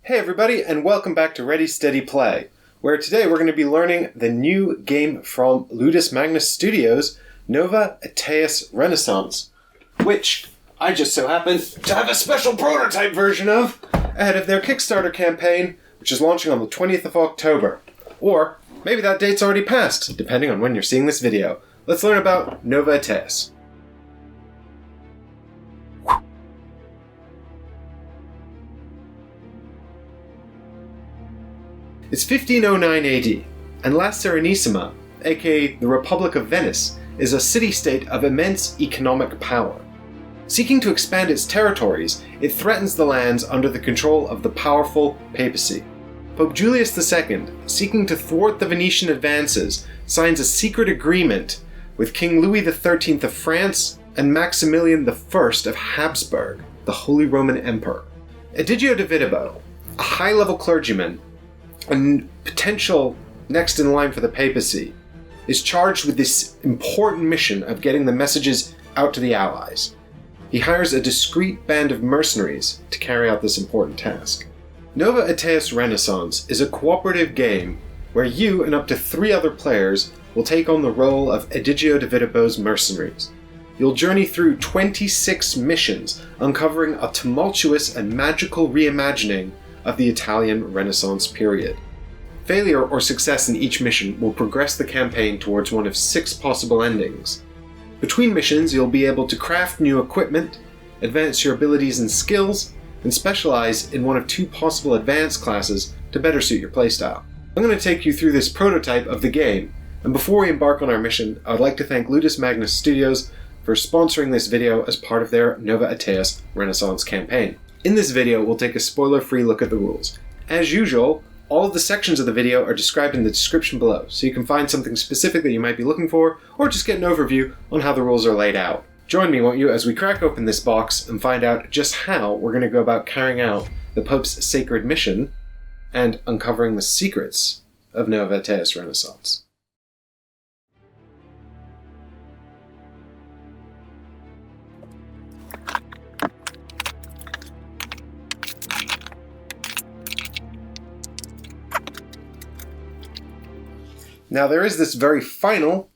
Hey everybody, and welcome back to Ready Steady Play, where today we're going to be learning the new game from Ludus Magnus Studios, Nova Aetas Renaissance, which I just so happen to have a special prototype version of ahead of their Kickstarter campaign, which is launching on the 20th of October. Or maybe that date's already passed, depending on when you're seeing this video. Let's learn about Nova Aetas. It's 1509 AD, and La Serenissima, aka the Republic of Venice, is a city-state of immense economic power. Seeking to expand its territories, it threatens the lands under the control of the powerful papacy. Pope Julius II, seeking to thwart the Venetian advances, signs a secret agreement with King Louis XIII of France and Maximilian I of Habsburg, the Holy Roman Emperor. Edigio de Viterbo, a high-level clergyman, and potential next in line for the papacy, is charged with this important mission of getting the messages out to the Allies. He hires a discreet band of mercenaries to carry out this important task. Nova Aetas Renaissance is a cooperative game where you and up to 3 other players will take on the role of Edigio de Viterbo's mercenaries. You'll journey through 26 missions, uncovering a tumultuous and magical reimagining of the Italian Renaissance period. Failure or success in each mission will progress the campaign towards one of 6 possible endings. Between missions, you'll be able to craft new equipment, advance your abilities and skills, and specialize in one of 2 possible advanced classes to better suit your playstyle. I'm going to take you through this prototype of the game, and before we embark on our mission, I would like to thank Ludus Magnus Studios for sponsoring this video as part of their Nova Aetas Renaissance campaign. In this video, we'll take a spoiler-free look at the rules. As usual, all of the sections of the video are described in the description below, so you can find something specific that you might be looking for, or just get an overview on how the rules are laid out. Join me, won't you, as we crack open this box and find out just how we're going to go about carrying out the Pope's sacred mission and uncovering the secrets of Nova Aetas Renaissance. Now, there is this very final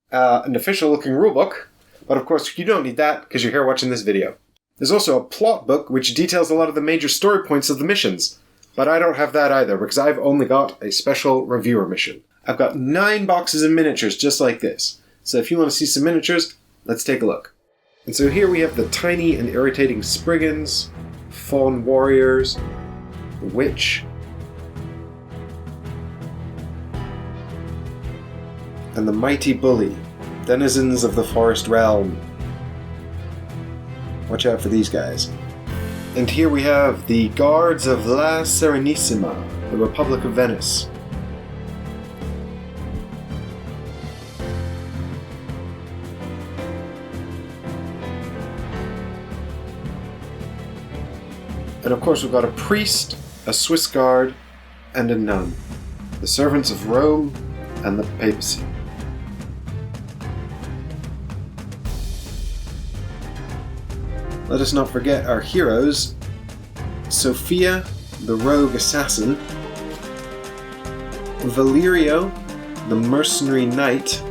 and official-looking rulebook, but of course you don't need that because you're here watching this video. There's also a plot book which details a lot of the major story points of the missions, but I don't have that either because I've only got a special reviewer mission. I've got 9 boxes of miniatures just like this, so if you want to see some miniatures, let's take a look. And so here we have the tiny and irritating Spriggans, Fawn Warriors, Witch, and the mighty bully, Denizens of the Forest Realm. Watch out for these guys. And here we have the Guards of La Serenissima, the Republic of Venice. And of course we've got a priest, a Swiss guard, and a nun. The servants of Rome and the papacy. Let us not forget our heroes, Sophia, the rogue assassin, Valerio, the mercenary knight,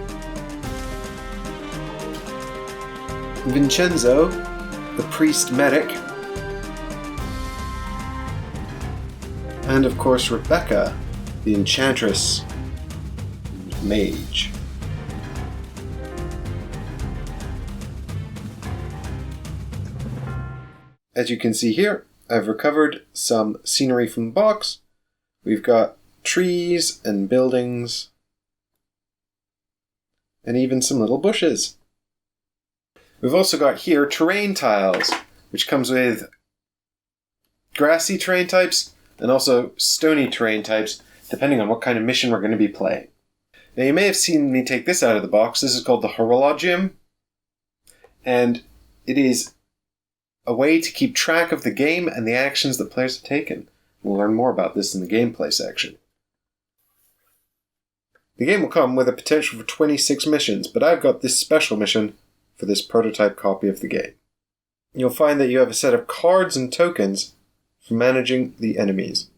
Vincenzo, the priest medic, and of course Rebecca, the enchantress and mage. As you can see here, I've recovered some scenery from the box. We've got trees and buildings, and even some little bushes. We've also got here terrain tiles, which comes with grassy terrain types and also stony terrain types, depending on what kind of mission we're going to be playing. Now you may have seen me take this out of the box. This is called the Horologium, and it is a way to keep track of the game and the actions that players have taken. We'll learn more about this in the gameplay section. The game will come with a potential for 26 missions, but I've got this special mission for this prototype copy of the game. You'll find that you have a set of cards and tokens for managing the enemies.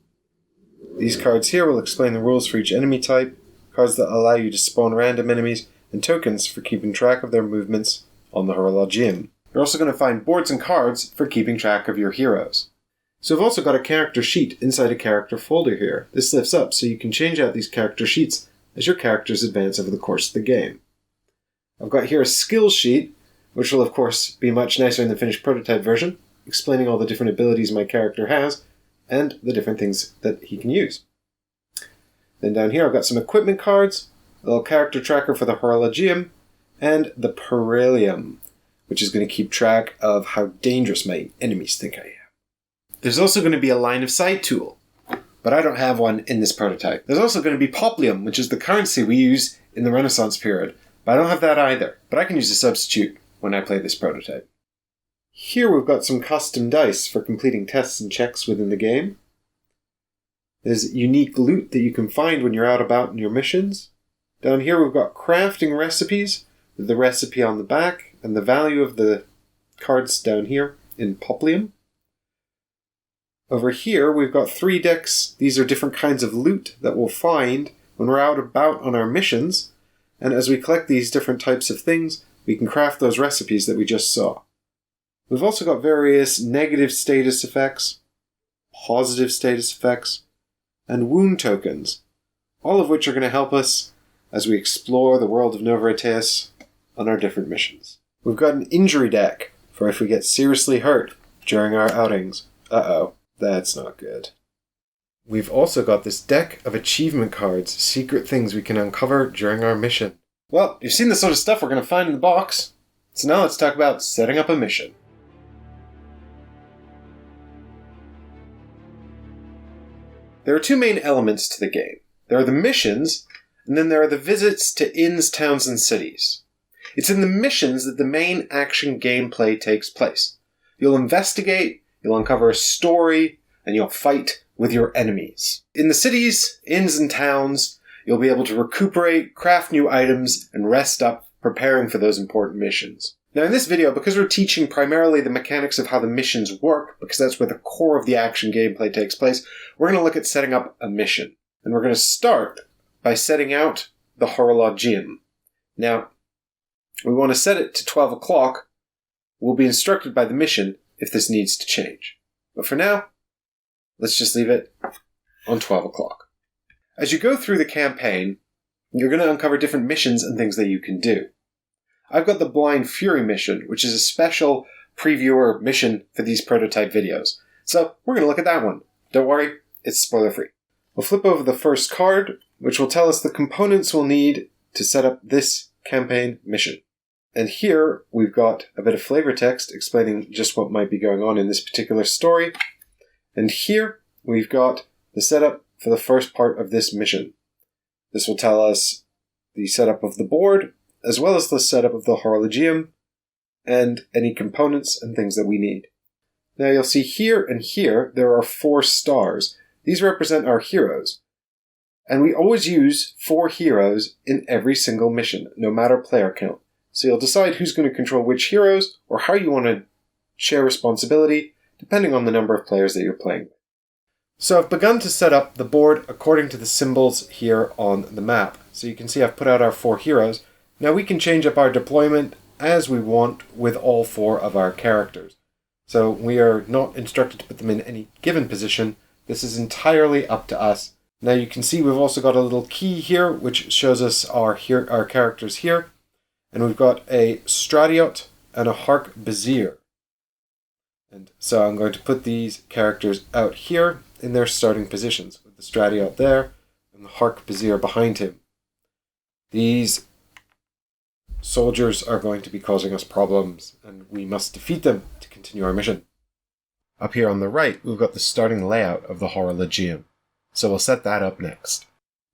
These cards here will explain the rules for each enemy type, cards that allow you to spawn random enemies, and tokens for keeping track of their movements on the Horologium. You're also going to find boards and cards for keeping track of your heroes. So I've also got a character sheet inside a character folder here. This lifts up so you can change out these character sheets as your characters advance over the course of the game. I've got here a skills sheet, which will of course be much nicer in the finished prototype version, explaining all the different abilities my character has and the different things that he can use. Then down here I've got some equipment cards, a little character tracker for the Horologium, and the Perilium, which is going to keep track of how dangerous my enemies think I am. There's also going to be a line of sight tool, but I don't have one in this prototype. There's also going to be Poplium, which is the currency we use in the Renaissance period, but I don't have that either. But I can use a substitute when I play this prototype. Here we've got some custom dice for completing tests and checks within the game. There's unique loot that you can find when you're out about in your missions. Down here we've got crafting recipes, with the recipe on the back, and the value of the cards down here in Poplium. Over here we've got 3 decks. These are different kinds of loot that we'll find when we're out about on our missions, and as we collect these different types of things, we can craft those recipes that we just saw. We've also got various negative status effects, positive status effects, and wound tokens, all of which are going to help us as we explore the world of Nova Aetas on our different missions. We've got an injury deck for if we get seriously hurt during our outings. Uh-oh, that's not good. We've also got this deck of achievement cards, secret things we can uncover during our mission. Well, you've seen the sort of stuff we're going to find in the box, so now let's talk about setting up a mission. There are 2 main elements to the game. There are the missions, and then there are the visits to inns, towns, and cities. It's in the missions that the main action gameplay takes place. You'll investigate, you'll uncover a story, and you'll fight with your enemies. In the cities, inns, and towns, you'll be able to recuperate, craft new items, and rest up, preparing for those important missions. Now in this video, because we're teaching primarily the mechanics of how the missions work, because that's where the core of the action gameplay takes place, we're going to look at setting up a mission. And we're going to start by setting out the Horologium. Now, we want to set it to 12 o'clock. We'll be instructed by the mission if this needs to change. But for now, let's just leave it on 12 o'clock. As you go through the campaign, you're going to uncover different missions and things that you can do. I've got the Blind Fury mission, which is a special previewer mission for these prototype videos. So we're going to look at that one. Don't worry, it's spoiler-free. We'll flip over the first card, which will tell us the components we'll need to set up this campaign mission. And here we've got a bit of flavor text explaining just what might be going on in this particular story. And here we've got the setup for the first part of this mission. This will tell us the setup of the board, as well as the setup of the Horologium, and any components and things that we need. Now you'll see here and here there are 4 stars. These represent our heroes. And we always use 4 heroes in every single mission, no matter player count. So you'll decide who's going to control which heroes, or how you want to share responsibility, depending on the number of players that you're playing with. So I've begun to set up the board according to the symbols here on the map. So you can see I've put out our 4 heroes. Now we can change up our deployment as we want with all 4 of our characters. So we are not instructed to put them in any given position. This is entirely up to us. Now you can see we've also got a little key here which shows us our characters here. And we've got a Stradiot and a Harquebusier. And so I'm going to put these characters out here in their starting positions, with the Stradiot there and the Harquebusier behind him. These soldiers are going to be causing us problems, and we must defeat them to continue our mission. Up here on the right, we've got the starting layout of the Horologium, so we'll set that up next.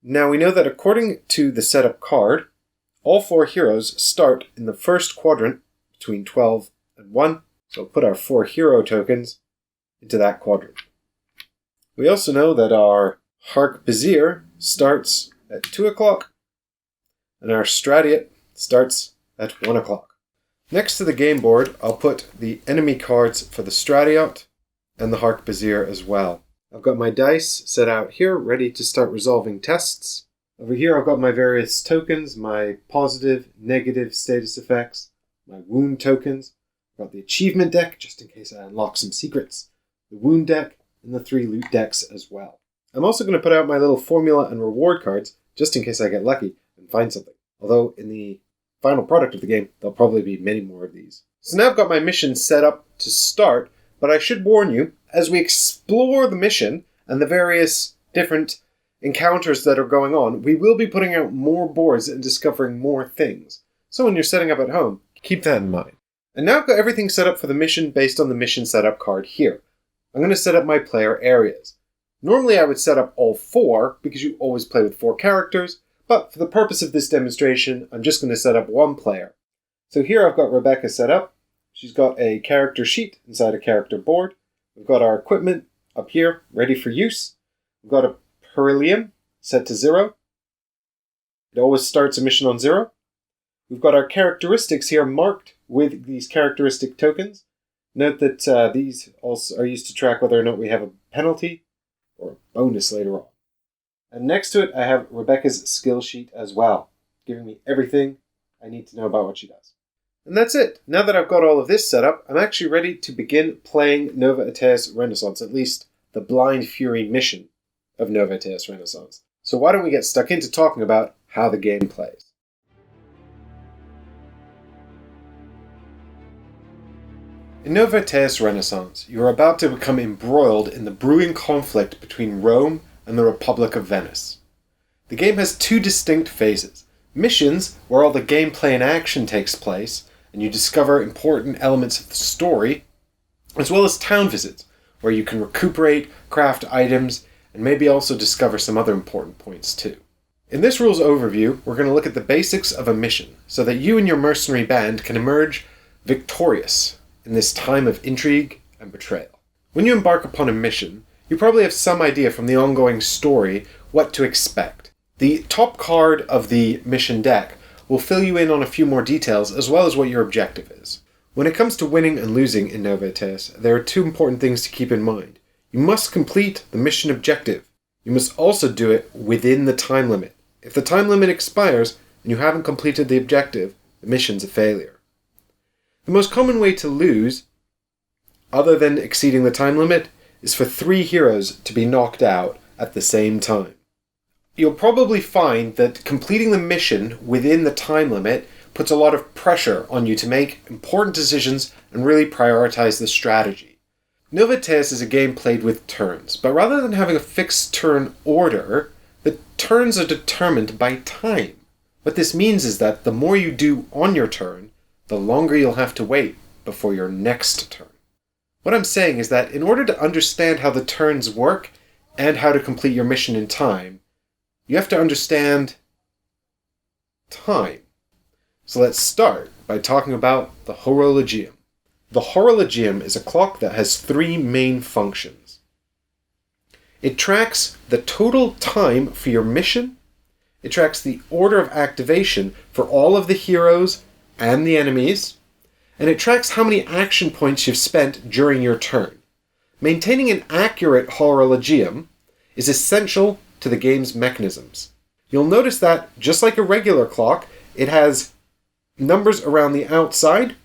Now we know that according to the setup card, all 4 heroes start in the first quadrant between 12 and 1, so we'll put our 4 hero tokens into that quadrant. We also know that our Harquebusier starts at 2 o'clock, and our Stradiot starts at 1 o'clock. Next to the game board, I'll put the enemy cards for the Stradiot and the Harquebusier as well. I've got my dice set out here, ready to start resolving tests. Over here I've got my various tokens, my positive, negative status effects, my wound tokens. I've got the achievement deck, just in case I unlock some secrets, the wound deck, and the 3 loot decks as well. I'm also going to put out my little formula and reward cards, just in case I get lucky and find something. Although in the final product of the game, there'll probably be many more of these. So now I've got my mission set up to start, but I should warn you, as we explore the mission and the various different encounters that are going on, we will be putting out more boards and discovering more things. So when you're setting up at home, keep that in mind. And now I've got everything set up for the mission based on the mission setup card here. I'm going to set up my player areas. Normally I would set up all 4, because you always play with 4 characters, but for the purpose of this demonstration, I'm just going to set up 1 player. So here I've got Rebecca set up. She's got a character sheet inside a character board. We've got our equipment up here, ready for use. We've got a Perilium set to 0. It always starts a mission on 0. We've got our characteristics here marked with these characteristic tokens. Note that these also are used to track whether or not we have a penalty or a bonus later on. And next to it, I have Rebecca's skill sheet as well, giving me everything I need to know about what she does. And that's it. Now that I've got all of this set up, I'm actually ready to begin playing Nova Aetas Renaissance, at least the Blind Fury mission of Nova Aetas Renaissance. So why don't we get stuck into talking about how the game plays. In Nova Aetas Renaissance, you are about to become embroiled in the brewing conflict between Rome and the Republic of Venice. The game has 2 distinct phases. Missions, where all the gameplay and action takes place, and you discover important elements of the story, as well as town visits, where you can recuperate, craft items, and maybe also discover some other important points too. In this rules overview, we're going to look at the basics of a mission, so that you and your mercenary band can emerge victorious in this time of intrigue and betrayal. When you embark upon a mission, you probably have some idea from the ongoing story what to expect. The top card of the mission deck will fill you in on a few more details as well as what your objective is. When it comes to winning and losing in Nova Aetas, there are 2 important things to keep in mind. You must complete the mission objective. You must also do it within the time limit. If the time limit expires and you haven't completed the objective, the mission's a failure. The most common way to lose, other than exceeding the time limit, is for 3 heroes to be knocked out at the same time. You'll probably find that completing the mission within the time limit puts a lot of pressure on you to make important decisions and really prioritize the strategy. Nova Aetas is a game played with turns, but rather than having a fixed turn order, the turns are determined by time. What this means is that the more you do on your turn, the longer you'll have to wait before your next turn. What I'm saying is that in order to understand how the turns work and how to complete your mission in time, you have to understand time. So let's start by talking about the Horologium. The Horologium is a clock that has 3 main functions. It tracks the total time for your mission, it tracks the order of activation for all of the heroes and the enemies, and it tracks how many action points you've spent during your turn. Maintaining an accurate Horologium is essential to the game's mechanisms. You'll notice that, just like a regular clock, it has numbers around the outside,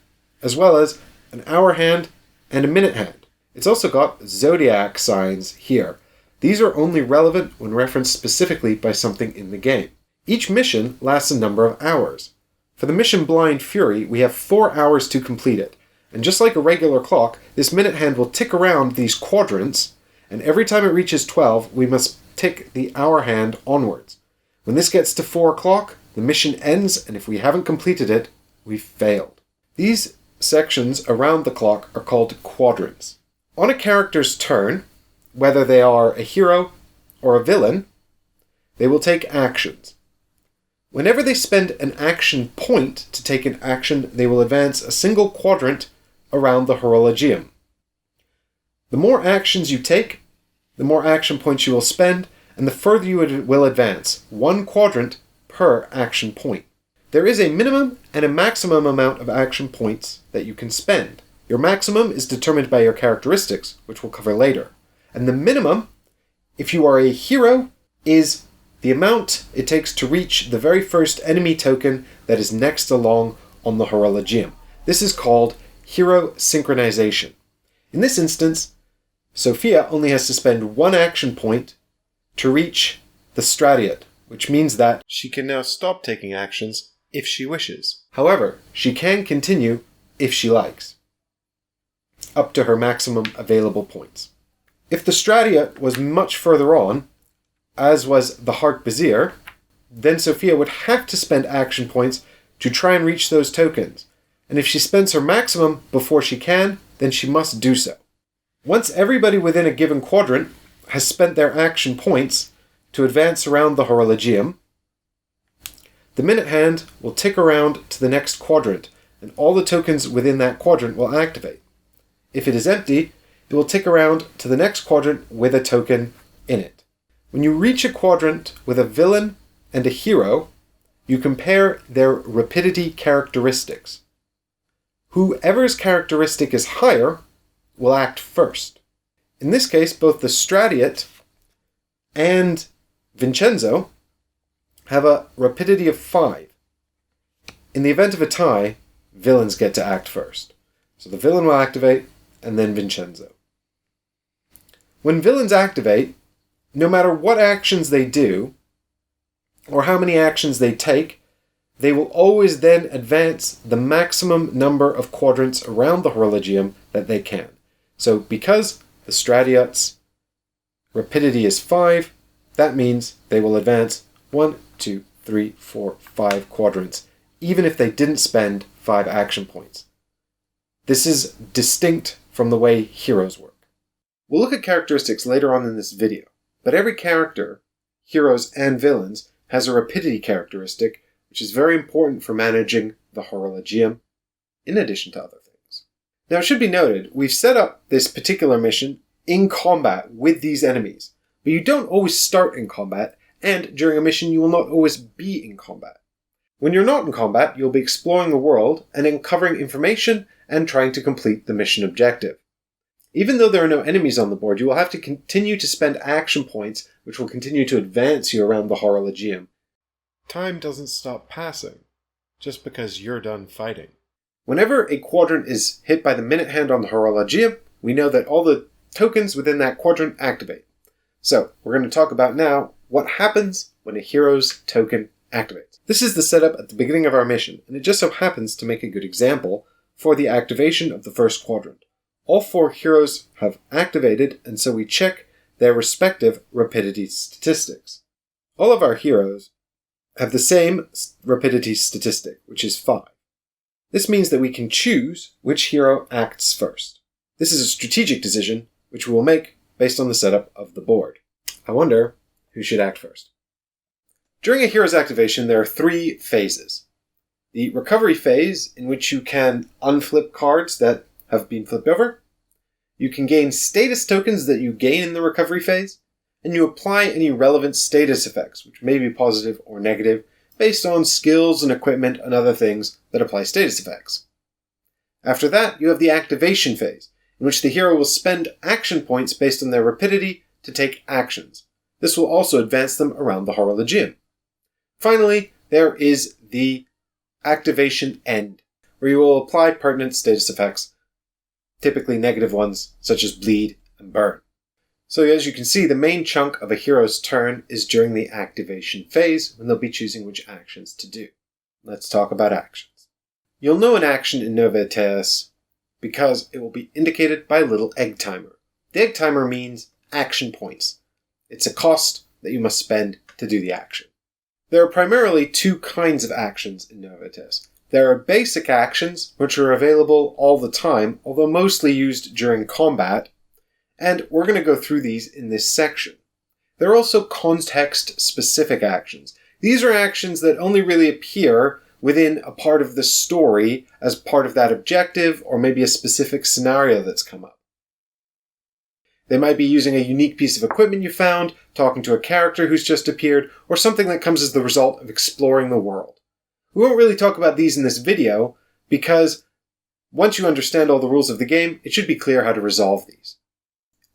as well as an hour hand and a minute hand. It's also got zodiac signs here. These are only relevant when referenced specifically by something in the game. Each mission lasts a number of hours. For the mission Blind Fury, we have 4 hours to complete it. And just like a regular clock, this minute hand will tick around these quadrants, and every time it reaches 12, we must tick the hour hand onwards. When this gets to 4 o'clock, the mission ends, and if we haven't completed it, we've failed. These sections around the clock are called quadrants. On a character's turn, whether they are a hero or a villain, they will take actions. Whenever they spend an action point to take an action, they will advance a single quadrant around the Horologium. The more actions you take, the more action points you will spend, and the further you will advance, 1 quadrant per action point. There is a minimum and a maximum amount of action points that you can spend. Your maximum is determined by your characteristics, which we'll cover later. And the minimum, if you are a hero, is the amount it takes to reach the very first enemy token that is next along on the Horologium. This is called hero synchronization. In this instance, Sophia only has to spend one action point to reach the Stradiot, which means that she can now stop taking actions if she wishes. However, she can continue if she likes, up to her maximum available points. If the Stradiot was much further on, as was the Harquebusier, then Sophia would have to spend action points to try and reach those tokens. And if she spends her maximum before she can, then she must do so. Once everybody within a given quadrant has spent their action points to advance around the Horologium, the minute hand will tick around to the next quadrant, and all the tokens within that quadrant will activate. If it is empty, it will tick around to the next quadrant with a token in it. When you reach a quadrant with a villain and a hero, you compare their rapidity characteristics. Whoever's characteristic is higher will act first. In this case, both the Stradiot and Vincenzo have a rapidity of 5. In the event of a tie, villains get to act first. So the villain will activate, and then Vincenzo. When villains activate, no matter what actions they do, or how many actions they take, they will always then advance the maximum number of quadrants around the Horologium that they can. So because the Stradiot's rapidity is 5, that means they will advance 1, 2, 3, 4, 5 quadrants, even if they didn't spend 5 action points. This is distinct from the way heroes work. We'll look at characteristics later on in this video, but every character, heroes and villains, has a rapidity characteristic, which is very important for managing the Horologium, in addition to other things. Now it should be noted, we've set up this particular mission in combat with these enemies, but you don't always start in combat, and during a mission you will not always be in combat. When you're not in combat, you'll be exploring the world and uncovering information and trying to complete the mission objective. Even though there are no enemies on the board, you will have to continue to spend action points, which will continue to advance you around the Horologium. Time doesn't stop passing, just because you're done fighting. Whenever a quadrant is hit by the minute hand on the Horologium, we know that all the tokens within that quadrant activate. So, we're going to talk about now what happens when a hero's token activates. This is the setup at the beginning of our mission, and it just so happens to make a good example for the activation of the first quadrant. All 4 heroes have activated, and so we check their respective rapidity statistics. All of our heroes have the same rapidity statistic, which is 5. This means that we can choose which hero acts first. This is a strategic decision, which we will make based on the setup of the board. I wonder who should act first. During a hero's activation, there are 3 phases. The recovery phase, in which you can unflip cards that have been flipped over. You can gain status tokens that you gain in the recovery phase, and you apply any relevant status effects, which may be positive or negative, based on skills and equipment and other things that apply status effects. After that, you have the activation phase, in which the hero will spend action points based on their rapidity to take actions. This will also advance them around the Horologium. Finally, there is the activation end, where you will apply pertinent status effects, typically negative ones such as bleed and burn. So as you can see, the main chunk of a hero's turn is during the activation phase, when they'll be choosing which actions to do. Let's talk about actions. You'll know an action in Nova Aetas because it will be indicated by a little egg timer. The egg timer means action points. It's a cost that you must spend to do the action. There are primarily 2 kinds of actions in Nova Aetas. There are basic actions, which are available all the time, although mostly used during combat, and we're going to go through these in this section. There are also context-specific actions. These are actions that only really appear within a part of the story as part of that objective, or maybe a specific scenario that's come up. They might be using a unique piece of equipment you found, talking to a character who's just appeared, or something that comes as the result of exploring the world. We won't really talk about these in this video because Once you understand all the rules of the game, it should be clear how to resolve these.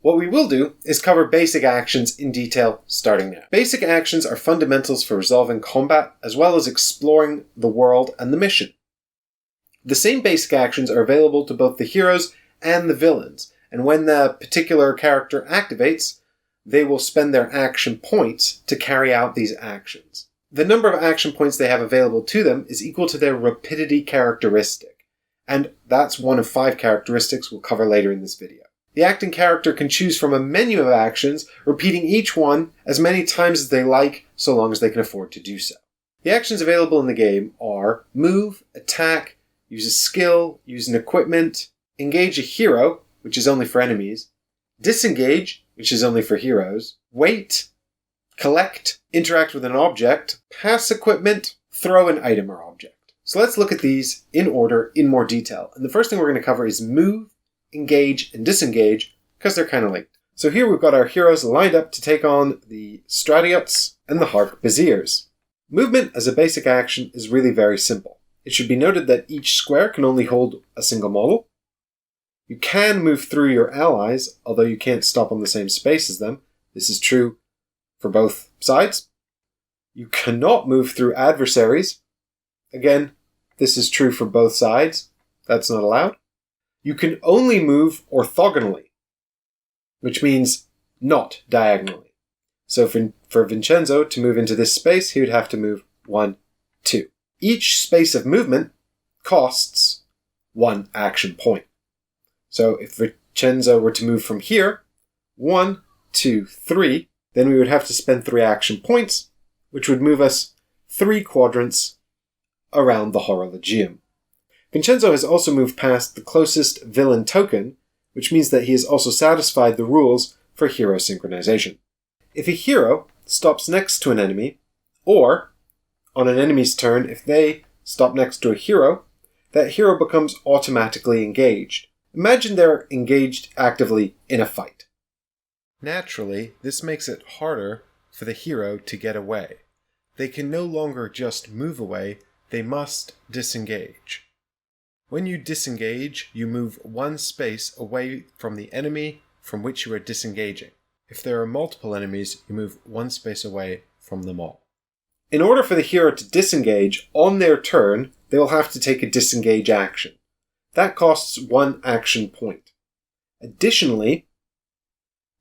What we will do is cover basic actions in detail starting now. Basic actions are fundamentals for resolving combat as well as exploring the world and the mission. The same basic actions are available to both the heroes and the villains, and when the particular character activates, they will spend their action points to carry out these actions. The number of action points they have available to them is equal to their rapidity characteristic, and that's one of 5 characteristics we'll cover later in this video. The acting character can choose from a menu of actions, repeating each one as many times as they like, so long as they can afford to do so. The actions available in the game are move, attack, use a skill, use an equipment, engage a hero, which is only for enemies, disengage, which is only for heroes, wait, collect, interact with an object, pass equipment, throw an item or object. So let's look at these in order in more detail. And the first thing we're going to cover is move, engage, and disengage, because they're kind of linked. So here we've got our heroes lined up to take on the Stratiots and the Harquebusiers. Movement as a basic action is really very simple. It should be noted that each square can only hold a single model. You can move through your allies, although you can't stop on the same space as them. This is true for both sides. You cannot move through adversaries. Again, this is true for both sides. That's not allowed. You can only move orthogonally, which means not diagonally. So for Vincenzo to move into this space, he would have to move 1, 2. Each space of movement costs 1 action point. So if Vincenzo were to move from here, 1, 2, 3, then we would have to spend 3 action points, which would move us 3 quadrants around the Horologium. Vincenzo has also moved past the closest villain token, which means that he has also satisfied the rules for hero synchronization. If a hero stops next to an enemy, or on an enemy's turn, if they stop next to a hero, that hero becomes automatically engaged. Imagine they're engaged actively in a fight. Naturally, this makes it harder for the hero to get away. They can no longer just move away, they must disengage. When you disengage, you move 1 space away from the enemy from which you are disengaging. If there are multiple enemies, you move 1 space away from them all. In order for the hero to disengage on their turn, they will have to take a disengage action. That costs 1 action point. Additionally,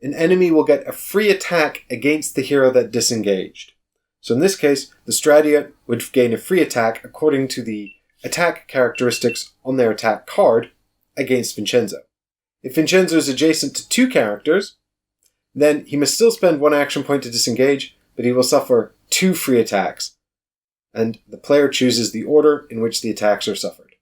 an enemy will get a free attack against the hero that disengaged. So in this case, the Stratiot would gain a free attack according to the attack characteristics on their attack card against Vincenzo. If Vincenzo is adjacent to 2 characters, then he must still spend 1 action point to disengage, but he will suffer 2 free attacks, and the player chooses the order in which the attacks are suffered.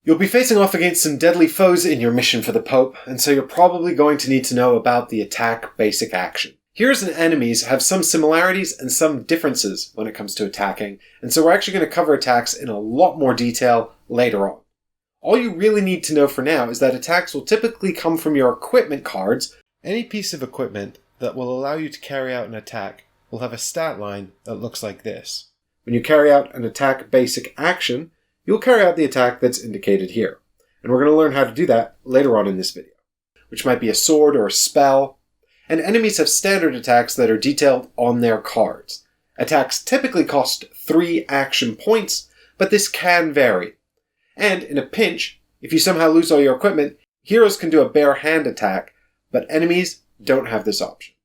You'll be facing off against some deadly foes in your mission for the Pope, and so you're probably going to need to know about the attack basic action. Heroes and enemies have some similarities and some differences when it comes to attacking, and so we're actually going to cover attacks in a lot more detail later on. All you really need to know for now is that attacks will typically come from your equipment cards. Any piece of equipment that will allow you to carry out an attack will have a stat line that looks like this. When you carry out an attack basic action, you'll carry out the attack that's indicated here. And we're going to learn how to do that later on in this video, which might be a sword or a spell. And enemies have standard attacks that are detailed on their cards. Attacks typically cost 3 action points, but this can vary. And in a pinch, if you somehow lose all your equipment, heroes can do a bare hand attack, but enemies don't have this option.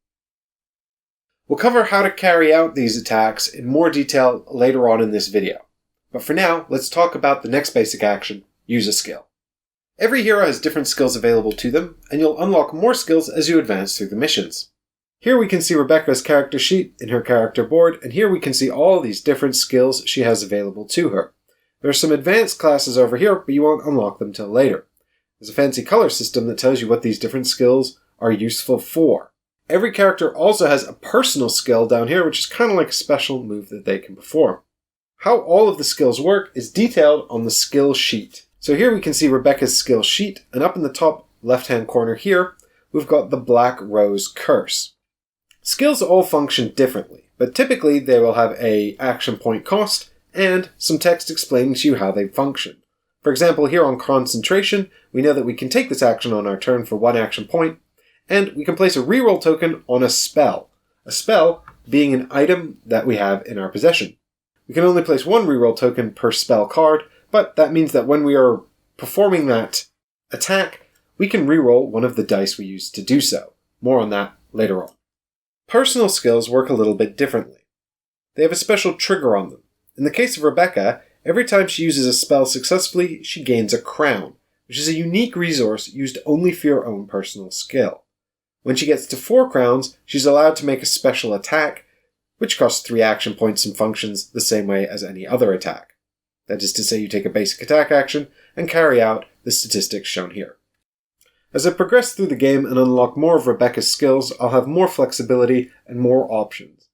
We'll cover how to carry out these attacks in more detail later on in this video. But for now, let's talk about the next basic action, use a skill. Every hero has different skills available to them, and you'll unlock more skills as you advance through the missions. Here we can see Rebecca's character sheet in her character board, and here we can see all these different skills she has available to her. There are some advanced classes over here, but you won't unlock them till later. There's a fancy color system that tells you what these different skills are useful for. Every character also has a personal skill down here, which is kind of like a special move that they can perform. How all of the skills work is detailed on the skill sheet. So here we can see Rebecca's skill sheet, and up in the top left-hand corner here, we've got the Black Rose Curse. Skills all function differently, but typically they will have a action point cost and some text explaining to you how they function. For example, here on Concentration, we know that we can take this action on our turn for 1 action point, and we can place a reroll token on a spell being an item that we have in our possession. We can only place 1 reroll token per spell card, but that means that when we are performing that attack, we can reroll one of the dice we use to do so. More on that later on. Personal skills work a little bit differently. They have a special trigger on them. In the case of Rebecca, every time she uses a spell successfully, she gains a crown, which is a unique resource used only for your own personal skill. When she gets to 4 crowns, she's allowed to make a special attack, which costs 3 action points and functions the same way as any other attack. That is to say, you take a basic attack action and carry out the statistics shown here. As I progress through the game and unlock more of Rebecca's skills, I'll have more flexibility and more options.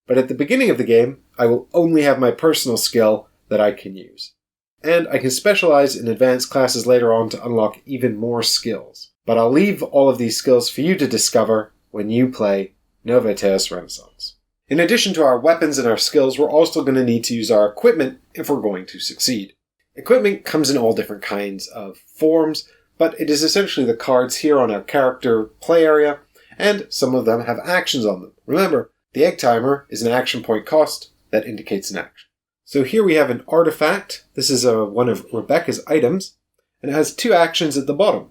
But at the beginning of the game, I will only have my personal skill that I can use. And I can specialize in advanced classes later on to unlock even more skills. But I'll leave all of these skills for you to discover when you play Nova Aetas Renaissance. In addition to our weapons and our skills, we're also going to need to use our equipment if we're going to succeed. Equipment comes in all different kinds of forms, but it is essentially the cards here on our character play area, and some of them have actions on them. Remember, the egg timer is an action point cost that indicates an action. So here we have an artifact. This is one of Rebecca's items, and it has 2 actions at the bottom.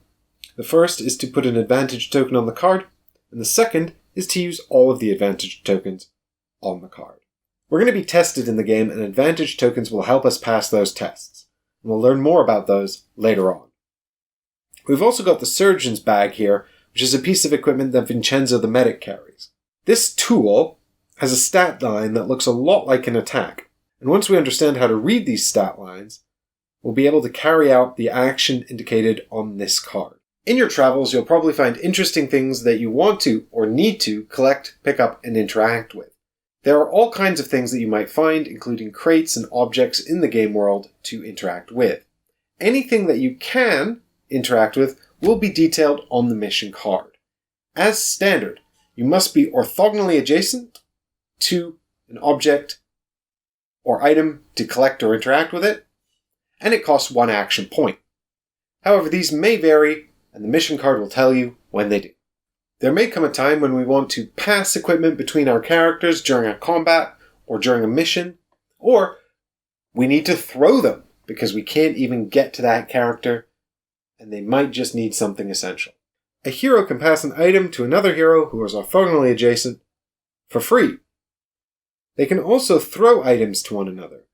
The first is to put an advantage token on the card, and the second is to use all of the advantage tokens on the card. We're going to be tested in the game, and advantage tokens will help us pass those tests. And we'll learn more about those later on. We've also got the Surgeon's Bag here, which is a piece of equipment that Vincenzo the Medic carries. This tool has a stat line that looks a lot like an attack, and once we understand how to read these stat lines, we'll be able to carry out the action indicated on this card. In your travels, you'll probably find interesting things that you want to or need to collect, pick up, and interact with. There are all kinds of things that you might find, including crates and objects in the game world to interact with. Anything that you can interact with will be detailed on the mission card. As standard, you must be orthogonally adjacent to an object or item to collect or interact with it, and it costs 1 action point. However, these may vary, and the mission card will tell you when they do. There may come a time when we want to pass equipment between our characters during a combat or during a mission, or we need to throw them because we can't even get to that character, and they might just need something essential. A hero can pass an item to another hero who is orthogonally adjacent for free. They can also throw items to one another.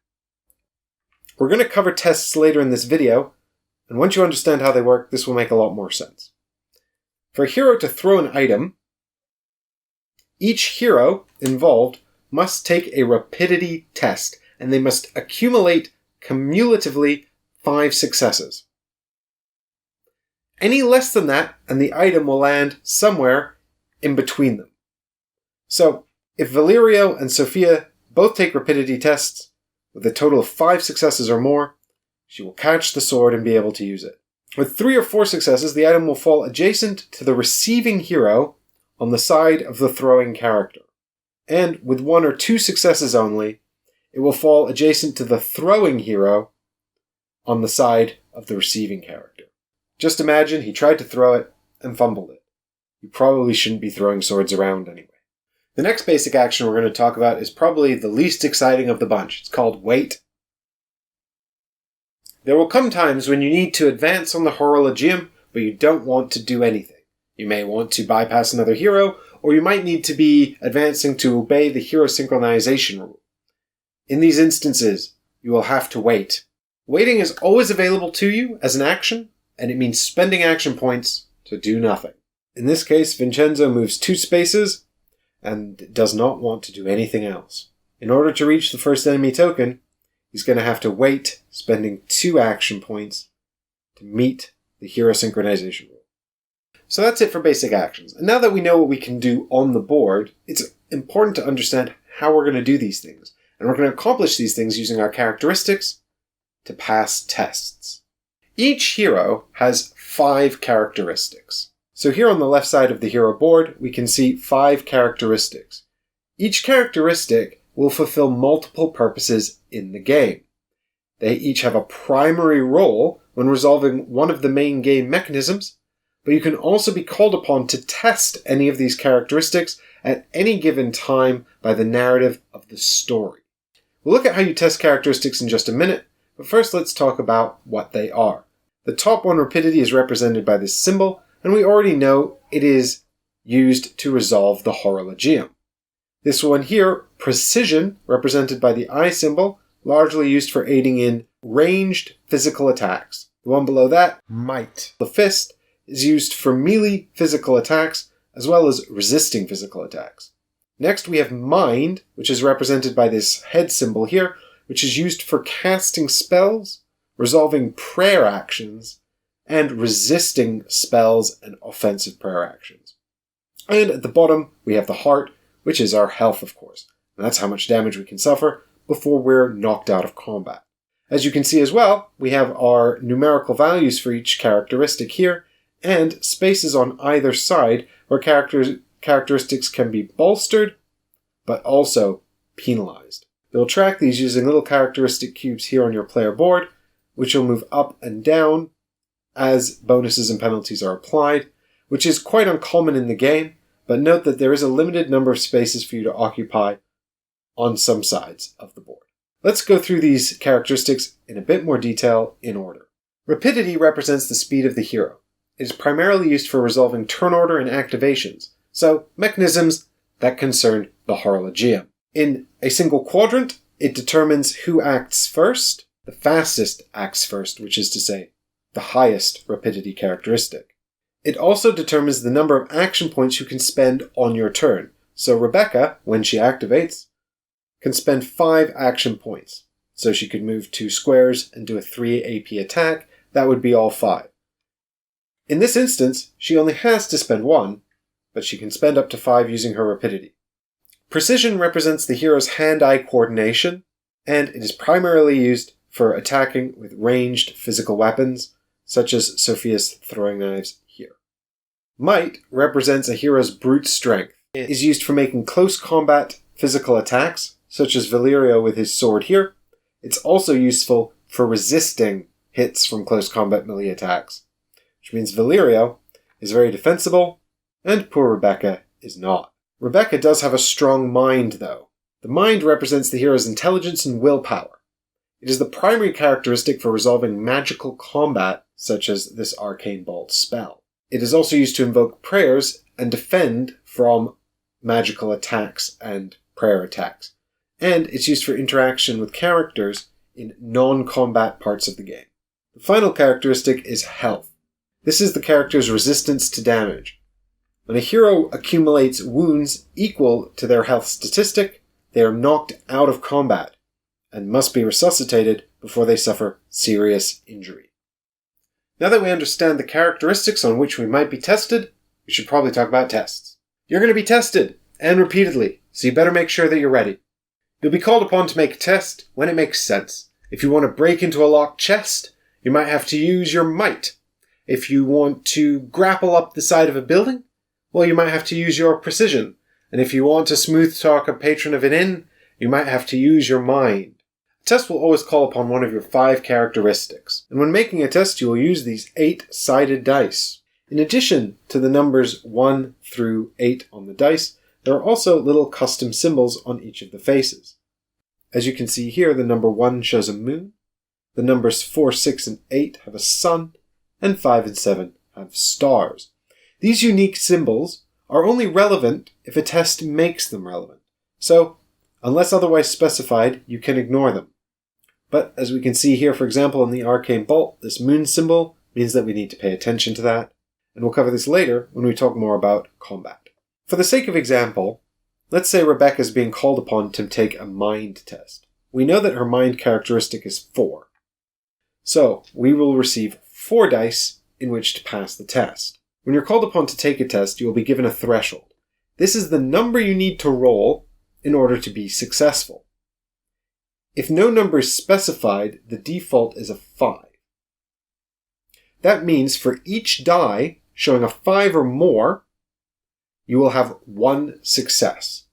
We're going to cover tests later in this video, and once you understand how they work, this will make a lot more sense. For a hero to throw an item, each hero involved must take a rapidity test, and they must accumulate cumulatively 5 successes. Any less than that, and the item will land somewhere in between them. So, if Valerio and Sophia both take rapidity tests, with a total of 5 successes or more, she will catch the sword and be able to use it. With 3 or 4 successes, the item will fall adjacent to the receiving hero on the side of the throwing character. And with 1 or 2 successes only, it will fall adjacent to the throwing hero on the side of the receiving character. Just imagine he tried to throw it and fumbled it. You probably shouldn't be throwing swords around anyway. The next basic action we're going to talk about is probably the least exciting of the bunch. It's called Wait. There will come times when you need to advance on the Horologium, but you don't want to do anything. You may want to bypass another hero, or you might need to be advancing to obey the hero synchronization rule. In these instances, you will have to wait. Waiting is always available to you as an action, and it means spending action points to do nothing. In this case, Vincenzo moves 2 spaces and does not want to do anything else. In order to reach the first enemy token, he's going to have to wait, spending 2 action points to meet the hero synchronization rule. So that's it for basic actions. And now that we know what we can do on the board, it's important to understand how we're going to do these things. And we're going to accomplish these things using our characteristics to pass tests. Each hero has 5 characteristics. So here on the left side of the hero board, we can see 5 characteristics. Each characteristic will fulfill multiple purposes in the game. They each have a primary role when resolving one of the main game mechanisms, but you can also be called upon to test any of these characteristics at any given time by the narrative of the story. We'll look at how you test characteristics in just a minute, but first let's talk about what they are. The top one, Rapidity, is represented by this symbol, and we already know it is used to resolve the Horologium. This one here, Precision, represented by the eye symbol, largely used for aiding in ranged physical attacks. The one below that, Might, the fist, is used for melee physical attacks as well as resisting physical attacks. Next we have Mind, which is represented by this head symbol here, which is used for casting spells, resolving prayer actions, and resisting spells and offensive prayer actions. And at the bottom we have the Heart, which is our health, of course. And that's how much damage we can suffer before we're knocked out of combat. As you can see as well, we have our numerical values for each characteristic here, and spaces on either side where characteristics can be bolstered, but also penalized. You'll track these using little characteristic cubes here on your player board, which will move up and down as bonuses and penalties are applied, which is quite uncommon in the game, but note that there is a limited number of spaces for you to occupy on some sides of the board. Let's go through these characteristics in a bit more detail in order. Rapidity represents the speed of the hero. It is primarily used for resolving turn order and activations, so mechanisms that concern the Horologium. In a single quadrant, it determines who acts first. The fastest acts first, which is to say, the highest rapidity characteristic. It also determines the number of action points you can spend on your turn. So Rebecca, when she activates, can spend 5 action points. So she could move 2 squares and do a 3 AP attack. That would be all 5. In this instance, she only has to spend 1, but she can spend up to 5 using her rapidity. Precision represents the hero's hand-eye coordination, and it is primarily used for attacking with ranged physical weapons, such as Sophia's throwing knives here. Might represents a hero's brute strength. It is used for making close combat physical attacks, such as Valerio with his sword here. It's also useful for resisting hits from close combat melee attacks, which means Valerio is very defensible, and poor Rebecca is not. Rebecca does have a strong mind, though. The mind represents the hero's intelligence and willpower. It is the primary characteristic for resolving magical combat, such as this Arcane Bolt spell. It is also used to invoke prayers and defend from magical attacks and prayer attacks. And it's used for interaction with characters in non-combat parts of the game. The final characteristic is health. This is the character's resistance to damage. When a hero accumulates wounds equal to their health statistic, they are knocked out of combat and must be resuscitated before they suffer serious injury. Now that we understand the characteristics on which we might be tested, we should probably talk about tests. You're going to be tested, and repeatedly, so you better make sure that you're ready. You'll be called upon to make a test when it makes sense. If you want to break into a locked chest, you might have to use your might. If you want to grapple up the side of a building, well, you might have to use your precision. And if you want to smooth talk a patron of an inn, you might have to use your mind. A test will always call upon one of your 5 characteristics. And when making a test, you will use these 8-sided dice. In addition to the numbers 1 through 8 on the dice, there are also little custom symbols on each of the faces. As you can see here, the number 1 shows a moon, the numbers 4, 6, and 8 have a sun, and 5 and 7 have stars. These unique symbols are only relevant if a test makes them relevant. So, unless otherwise specified, you can ignore them. But as we can see here, for example, in the Arcane Bolt, this moon symbol means that we need to pay attention to that, and we'll cover this later when we talk more about combat. For the sake of example, let's say Rebecca is being called upon to take a mind test. We know that her mind characteristic is 4. So, we will receive 4 dice in which to pass the test. When you're called upon to take a test, you will be given a threshold. This is the number you need to roll in order to be successful. If no number is specified, the default is a 5. That means for each die showing a 5 or more, you will have 1 success.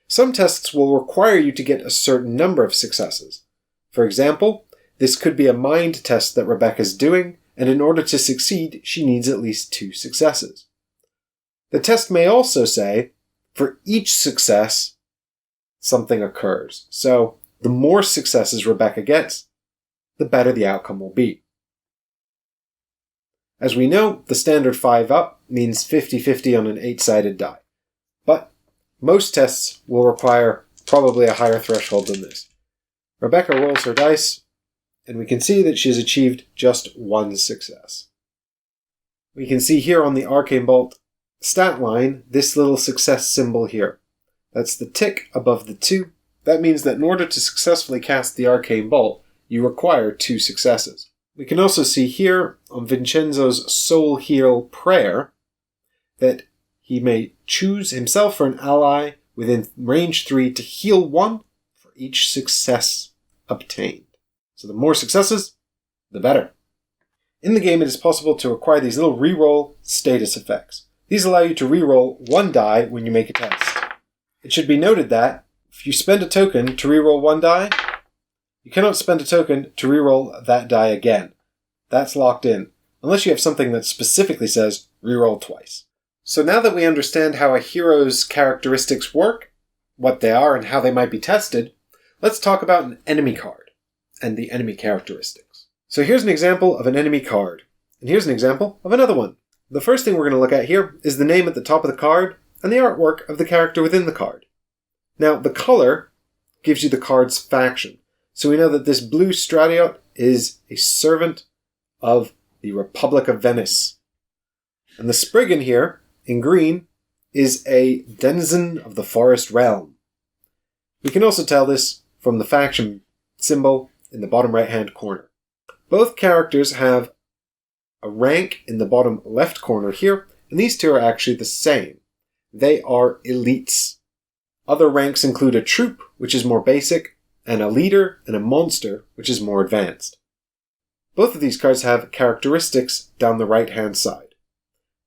Some tests will require you to get a certain number of successes. For example, This could be a mind test that Rebecca's doing, and in order to succeed, she needs at least 2 successes. The test may also say, for each success, something occurs. So, the more successes Rebecca gets, the better the outcome will be. As we know, the standard 5 up means 50-50 on an 8-sided die. But most tests will require probably a higher threshold than this. Rebecca rolls her dice, and we can see that she has achieved just 1 success. We can see here on the Arcane Bolt stat line this little success symbol here. That's the tick above the 2. That means that in order to successfully cast the Arcane Bolt, you require 2 successes. We can also see here on Vincenzo's Soul Heal prayer that he may choose himself or an ally within range 3 to heal 1 for each success obtained. So the more successes, the better. In the game, it is possible to acquire these little reroll status effects. These allow you to reroll 1 die when you make a test. It should be noted that if you spend a token to reroll 1 die, you cannot spend a token to reroll that die again. That's locked in, unless you have something that specifically says reroll twice. So now that we understand how a hero's characteristics work, what they are and how they might be tested, let's talk about an enemy card and the enemy characteristics. So here's an example of an enemy card, and here's an example of another one. The first thing we're going to look at here is the name at the top of the card and the artwork of the character within the card. Now, the color gives you the card's faction. So we know that this blue Stratiot is a servant of the Republic of Venice. And the Spriggan here, in green, is a denizen of the Forest Realm. We can also tell this from the faction symbol in the bottom right-hand corner. Both characters have a rank in the bottom left corner here, and these two are actually the same. They are elites. Other ranks include a troop, which is more basic, and a leader and a monster, which is more advanced. Both of these cards have characteristics down the right-hand side.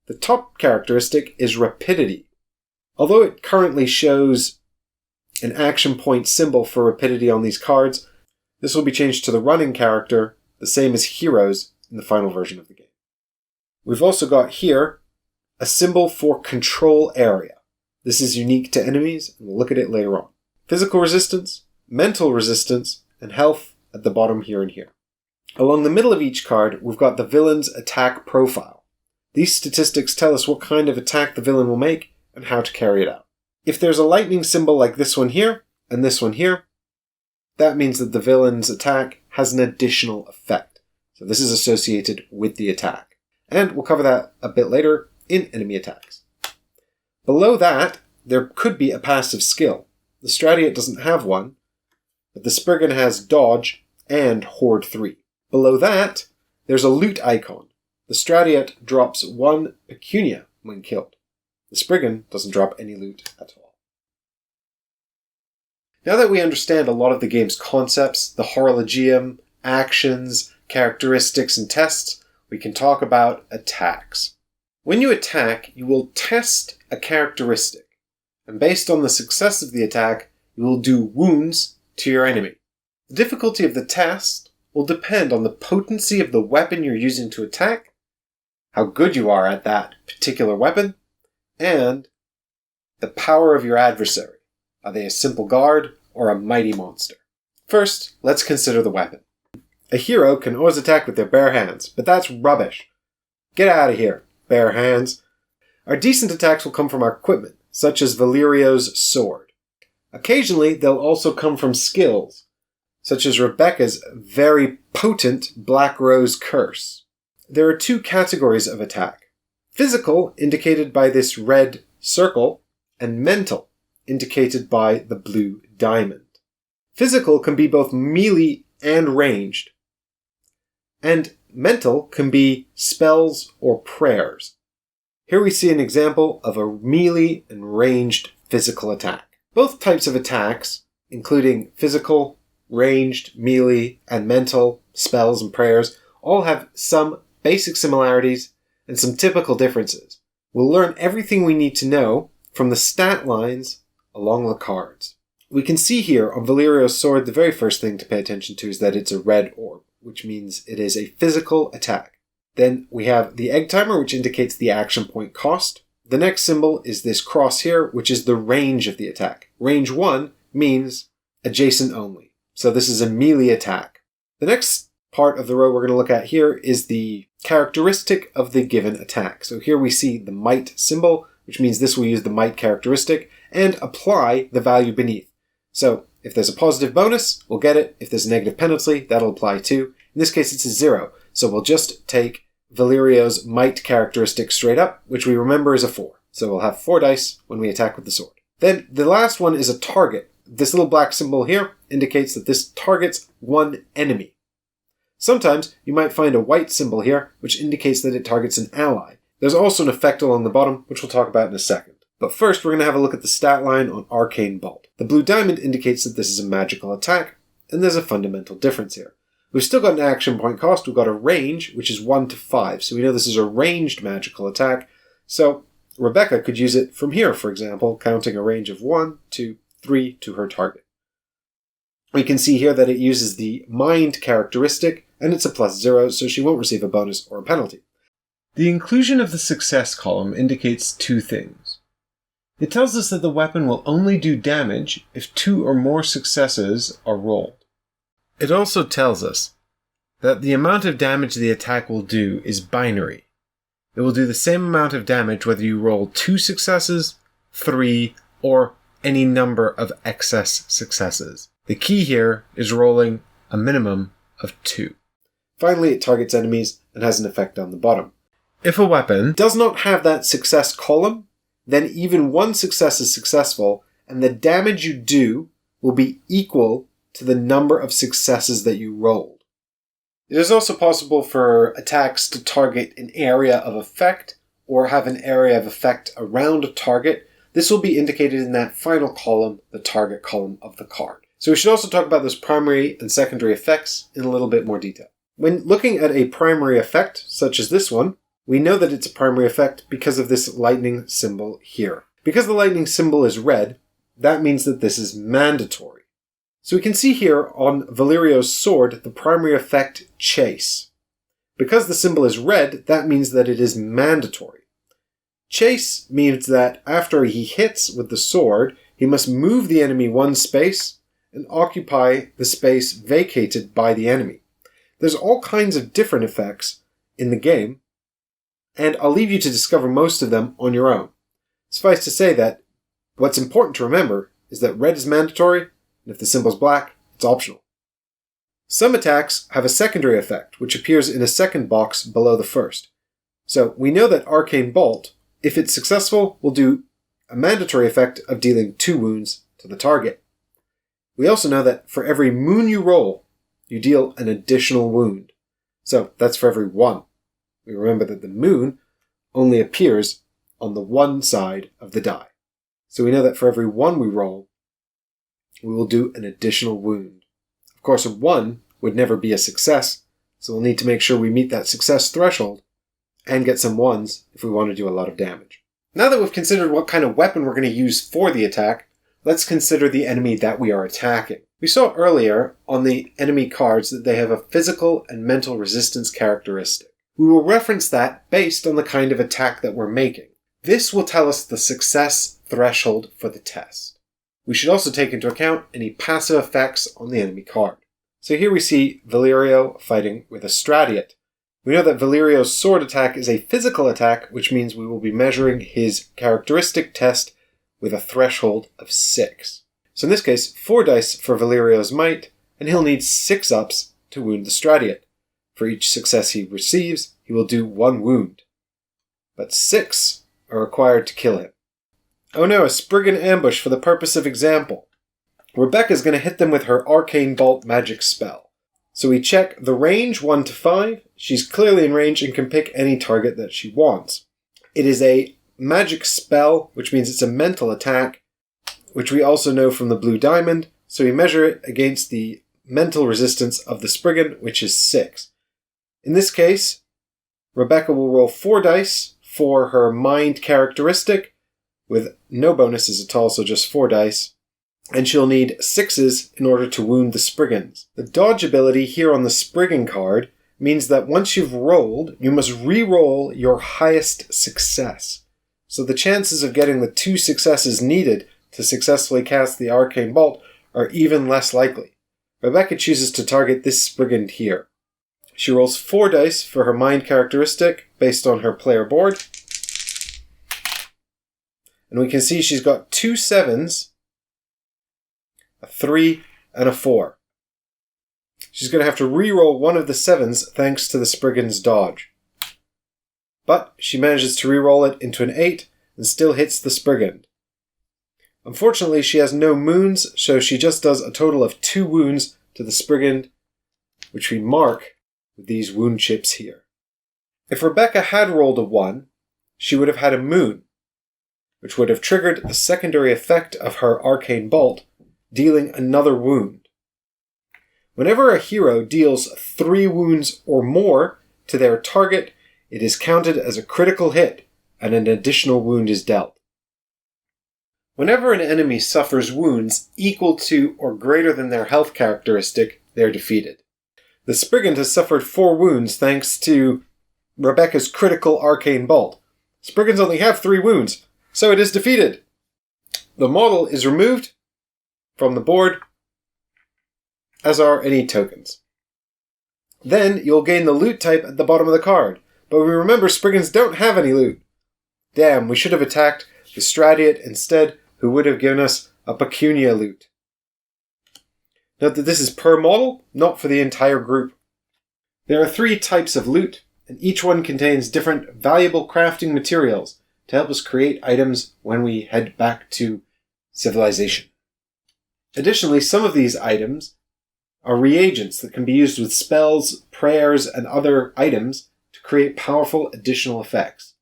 The top characteristic is Rapidity. Although it currently shows an action point symbol for Rapidity on these cards, this will be changed to the running character, the same as heroes in the final version of the game. We've also got here a symbol for control area. This is unique to enemies, and we'll look at it later on. Physical resistance, mental resistance, and health at the bottom here and here. Along the middle of each card, we've got the villain's attack profile. These statistics tell us what kind of attack the villain will make and how to carry it out. If there's a lightning symbol like this one here and this one here, that means that the villain's attack has an additional effect. So this is associated with the attack. And we'll cover that a bit later in enemy attacks. Below that, there could be a passive skill. The Stratiot doesn't have one, but the Spriggan has Dodge and Hoard 3. Below that, there's a loot icon. The Stratiot drops 1 pecunia when killed. The Spriggan doesn't drop any loot at all. Now that we understand a lot of the game's concepts, the Horologium, actions, characteristics, and tests, we can talk about attacks. When you attack, you will test a characteristic, and based on the success of the attack, you will do wounds to your enemy. The difficulty of the test will depend on the potency of the weapon you're using to attack, how good you are at that particular weapon, and the power of your adversary. Are they a simple guard or a mighty monster? First, let's consider the weapon. A hero can always attack with their bare hands, but that's rubbish. Get out of here, bare hands. Our decent attacks will come from our equipment, such as Valerio's sword. Occasionally, they'll also come from skills, such as Rebecca's very potent Black Rose Curse. There are 2 categories of attack. Physical, indicated by this red circle, and mental, indicated by the blue diamond. Physical can be both melee and ranged, and mental can be spells or prayers. Here we see an example of a melee and ranged physical attack. Both types of attacks, including physical, ranged, melee, and mental, spells and prayers, all have some basic similarities and some typical differences. We'll learn everything we need to know from the stat lines along the cards. We can see here on Valerio's sword, the very first thing to pay attention to is that it's a red orb, which means it is a physical attack. Then we have the egg timer, which indicates the action point cost. The next symbol is this cross here, which is the range of the attack. Range 1 means adjacent only. So this is a melee attack. The next part of the row we're going to look at here is the characteristic of the given attack. So here we see the might symbol, which means this will use the might characteristic and apply the value beneath. So if there's a positive bonus, we'll get it. If there's a negative penalty, that'll apply too. In this case, it's a 0. So we'll just take Valerio's might characteristic straight up, which we remember is a 4. So we'll have 4 dice when we attack with the sword. Then the last one is a target. This little black symbol here indicates that this targets one enemy. Sometimes you might find a white symbol here, which indicates that it targets an ally. There's also an effect along the bottom, which we'll talk about in a second. But first, we're going to have a look at the stat line on Arcane Bolt. The blue diamond indicates that this is a magical attack, and there's a fundamental difference here. We've still got an action point cost. We've got a range, which is 1 to 5. So we know this is a ranged magical attack. So Rebecca could use it from here, for example, counting a range of 1, 2, 3 to her target. We can see here that it uses the mind characteristic, and it's a +0, so she won't receive a bonus or a penalty. The inclusion of the success column indicates two things. It tells us that the weapon will only do damage if 2 or more successes are rolled. It also tells us that the amount of damage the attack will do is binary. It will do the same amount of damage whether you roll 2 successes, 3, or any number of excess successes. The key here is rolling a minimum of 2. Finally, it targets enemies and has an effect on the bottom. If a weapon does not have that success column, then even 1 success is successful, and the damage you do will be equal to the number of successes that you rolled. It is also possible for attacks to target an area of effect or have an area of effect around a target. This will be indicated in that final column, the target column of the card. So we should also talk about those primary and secondary effects in a little bit more detail. When looking at a primary effect, such as this one, we know that it's a primary effect because of this lightning symbol here. Because the lightning symbol is red, that means that this is mandatory. So we can see here on Valerio's sword the primary effect Chase. Because the symbol is red, that means that it is mandatory. Chase means that after he hits with the sword, he must move the enemy 1 space and occupy the space vacated by the enemy. There's all kinds of different effects in the game, and I'll leave you to discover most of them on your own. Suffice to say that what's important to remember is that red is mandatory, and if the symbol's black, it's optional. Some attacks have a secondary effect, which appears in a second box below the first. So we know that Arcane Bolt, if it's successful, will do a mandatory effect of dealing 2 wounds to the target. We also know that for every moon you roll, you deal an additional wound. So that's for every 1. We remember that the moon only appears on the one side of the die. So we know that for every 1 we roll, we will do an additional wound. Of course, a 1 would never be a success, so we'll need to make sure we meet that success threshold and get some 1s if we want to do a lot of damage. Now that we've considered what kind of weapon we're going to use for the attack, let's consider the enemy that we are attacking. We saw earlier on the enemy cards that they have a physical and mental resistance characteristic. We will reference that based on the kind of attack that we're making. This will tell us the success threshold for the test. We should also take into account any passive effects on the enemy card. So here we see Valerio fighting with a Stradiot. We know that Valerio's sword attack is a physical attack, which means we will be measuring his characteristic test with a threshold of 6. So in this case, 4 dice for Valerio's might, and he'll need 6 ups to wound the Stradiot. For each success he receives, he will do 1 wound. But 6 are required to kill him. Oh no, a Spriggan ambush for the purpose of example. Rebecca's going to hit them with her Arcane Bolt magic spell. So we check the range 1 to 5. She's clearly in range and can pick any target that she wants. It is a magic spell, which means it's a mental attack, which we also know from the blue diamond. So we measure it against the mental resistance of the Spriggan, which is 6. In this case, Rebecca will roll 4 dice for her mind characteristic, with no bonuses at all, so just 4 dice. and she'll need 6s in order to wound the Spriggans. The dodge ability here on the Spriggan card means that once you've rolled, you must re-roll your highest success. So the chances of getting the 2 successes needed to successfully cast the Arcane Bolt are even less likely. Rebecca chooses to target this Spriggan here. She rolls 4 dice for her mind characteristic based on her player board. And we can see she's got 2 7s, a 3, and a 4. She's going to have to re-roll one of the 7s thanks to the Spriggan's dodge. But she manages to re-roll it into an 8 and still hits the Spriggan. Unfortunately, she has no moons, so she just does a total of 2 wounds to the Spriggan, which we mark with these wound chips here. If Rebecca had rolled a 1, she would have had a moon, which would have triggered the secondary effect of her Arcane Bolt, dealing another wound. Whenever a hero deals 3 wounds or more to their target, it is counted as a critical hit, and an additional wound is dealt. Whenever an enemy suffers wounds equal to or greater than their health characteristic, they are defeated. The Spriggan has suffered 4 wounds thanks to Rebecca's critical Arcane Bolt. Spriggans only have 3 wounds, so it is defeated. The model is removed from the board, as are any tokens. Then you'll gain the loot type at the bottom of the card, but we remember Spriggans don't have any loot. Damn, we should have attacked the Stradiot instead, who would have given us a Pecunia loot. Note that this is per model, not for the entire group. There are 3 types of loot, and each one contains different valuable crafting materials to help us create items when we head back to civilization. Additionally, some of these items are reagents that can be used with spells, prayers, and other items to create powerful additional effects.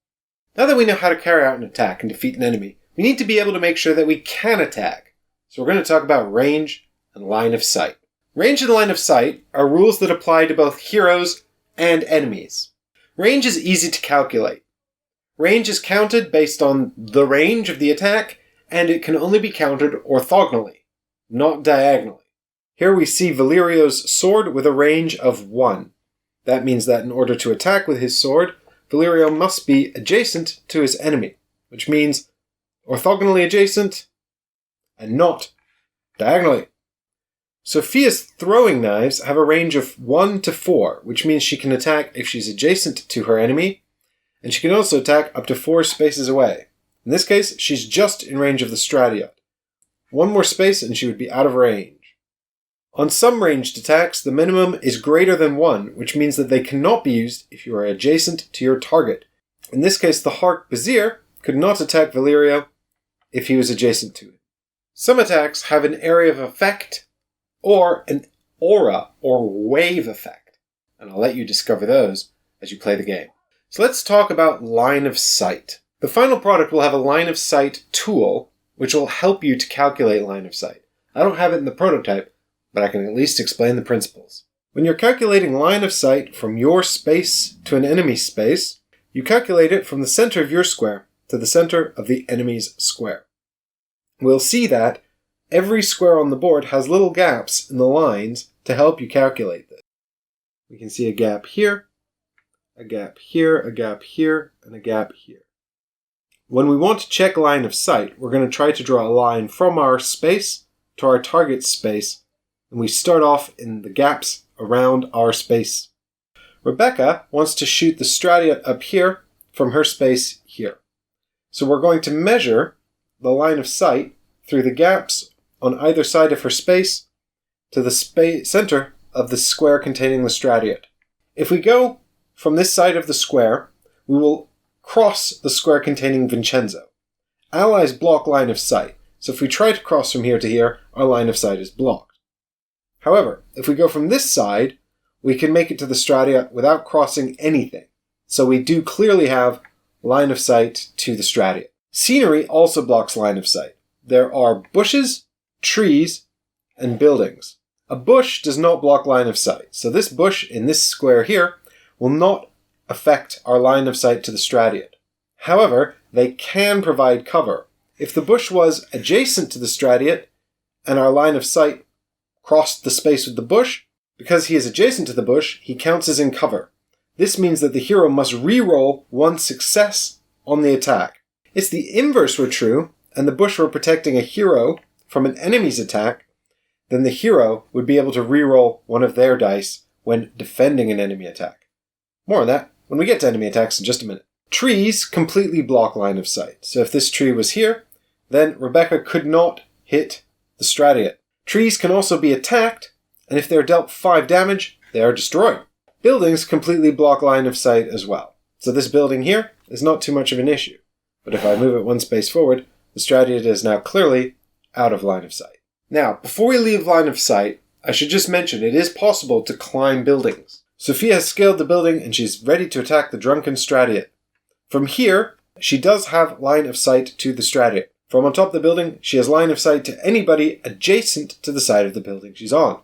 Now that we know how to carry out an attack and defeat an enemy, we need to be able to make sure that we can attack. So we're going to talk about range and line of sight. Range and line of sight are rules that apply to both heroes and enemies. Range is easy to calculate. Range is counted based on the range of the attack, and it can only be counted orthogonally, not diagonally. Here we see Valerio's sword with a range of 1. That means that in order to attack with his sword, Valerio must be adjacent to his enemy, which means orthogonally adjacent and not diagonally. Sophia's throwing knives have a range of 1 to 4, which means she can attack if she's adjacent to her enemy, and she can also attack up to 4 spaces away. In this case, she's just in range of the Stradiot. 1 more space and she would be out of range. On some ranged attacks, the minimum is greater than 1, which means that they cannot be used if you are adjacent to your target. In this case, the Hark-Bazir could not attack Valerio if he was adjacent to it. Some attacks have an area of effect or an aura or wave effect, and I'll let you discover those as you play the game. So let's talk about line of sight. The final product will have a line of sight tool, which will help you to calculate line of sight. I don't have it in the prototype, but I can at least explain the principles. When you're calculating line of sight from your space to an enemy's space, you calculate it from the center of your square to the center of the enemy's square. We'll see that every square on the board has little gaps in the lines to help you calculate this. We can see a gap here, a gap here, a gap here, and a gap here. When we want to check line of sight, we're going to try to draw a line from our space to our target space, and we start off in the gaps around our space. Rebecca wants to shoot the Stradiot up here from her space here. So we're going to measure the line of sight through the gaps on either side of her space to the center of the square containing the Stradiot. If we go from this side of the square, we will cross the square containing Vincenzo. Allies block line of sight, so if we try to cross from here to here, our line of sight is blocked. However, if we go from this side, we can make it to the Stradiot without crossing anything, so we do clearly have line of sight to the Stradiot. Scenery also blocks line of sight. There are bushes, trees, and buildings. A bush does not block line of sight, so this bush in this square here will not affect our line of sight to the Stradiot. However, they can provide cover. If the bush was adjacent to the Stradiot and our line of sight crossed the space with the bush. Because he is adjacent to the bush, he counts as in cover. This means that the hero must re-roll one success on the attack. If the inverse were true, and the bush were protecting a hero from an enemy's attack, then the hero would be able to re-roll one of their dice when defending an enemy attack. More on that when we get to enemy attacks in just a minute. Trees completely block line of sight. So if this tree was here, then Rebecca could not hit the Stradiot. Trees can also be attacked, and if they're dealt 5 damage, they are destroyed. Buildings completely block line of sight as well. So this building here is not too much of an issue. But if I move it one space forward, the Stradiot is now clearly out of line of sight. Now, before we leave line of sight, I should just mention it is possible to climb buildings. Sophia has scaled the building and she's ready to attack the drunken Stradiot. From here, she does have line of sight to the Stradiot. From on top of the building, she has line of sight to anybody adjacent to the side of the building she's on.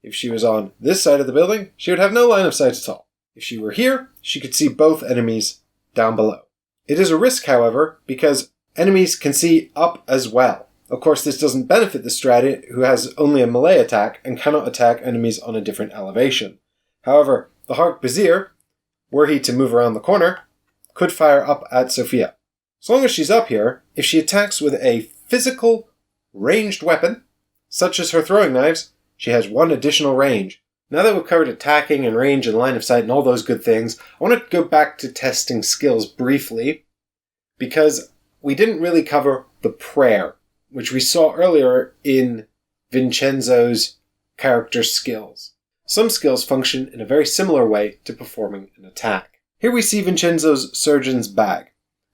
If she was on this side of the building, she would have no line of sight at all. If she were here, she could see both enemies down below. It is a risk, however, because enemies can see up as well. Of course, this doesn't benefit the Stradiot, who has only a melee attack and cannot attack enemies on a different elevation. However, the Harquebusier, were he to move around the corner, could fire up at Sophia. As long as she's up here, if she attacks with a physical, ranged weapon, such as her throwing knives, she has 1 additional range. Now that we've covered attacking and range and line of sight and all those good things, I want to go back to testing skills briefly, because we didn't really cover the prayer, which we saw earlier in Vincenzo's character skills. Some skills function in a very similar way to performing an attack. Here we see Vincenzo's Surgeon's Bag.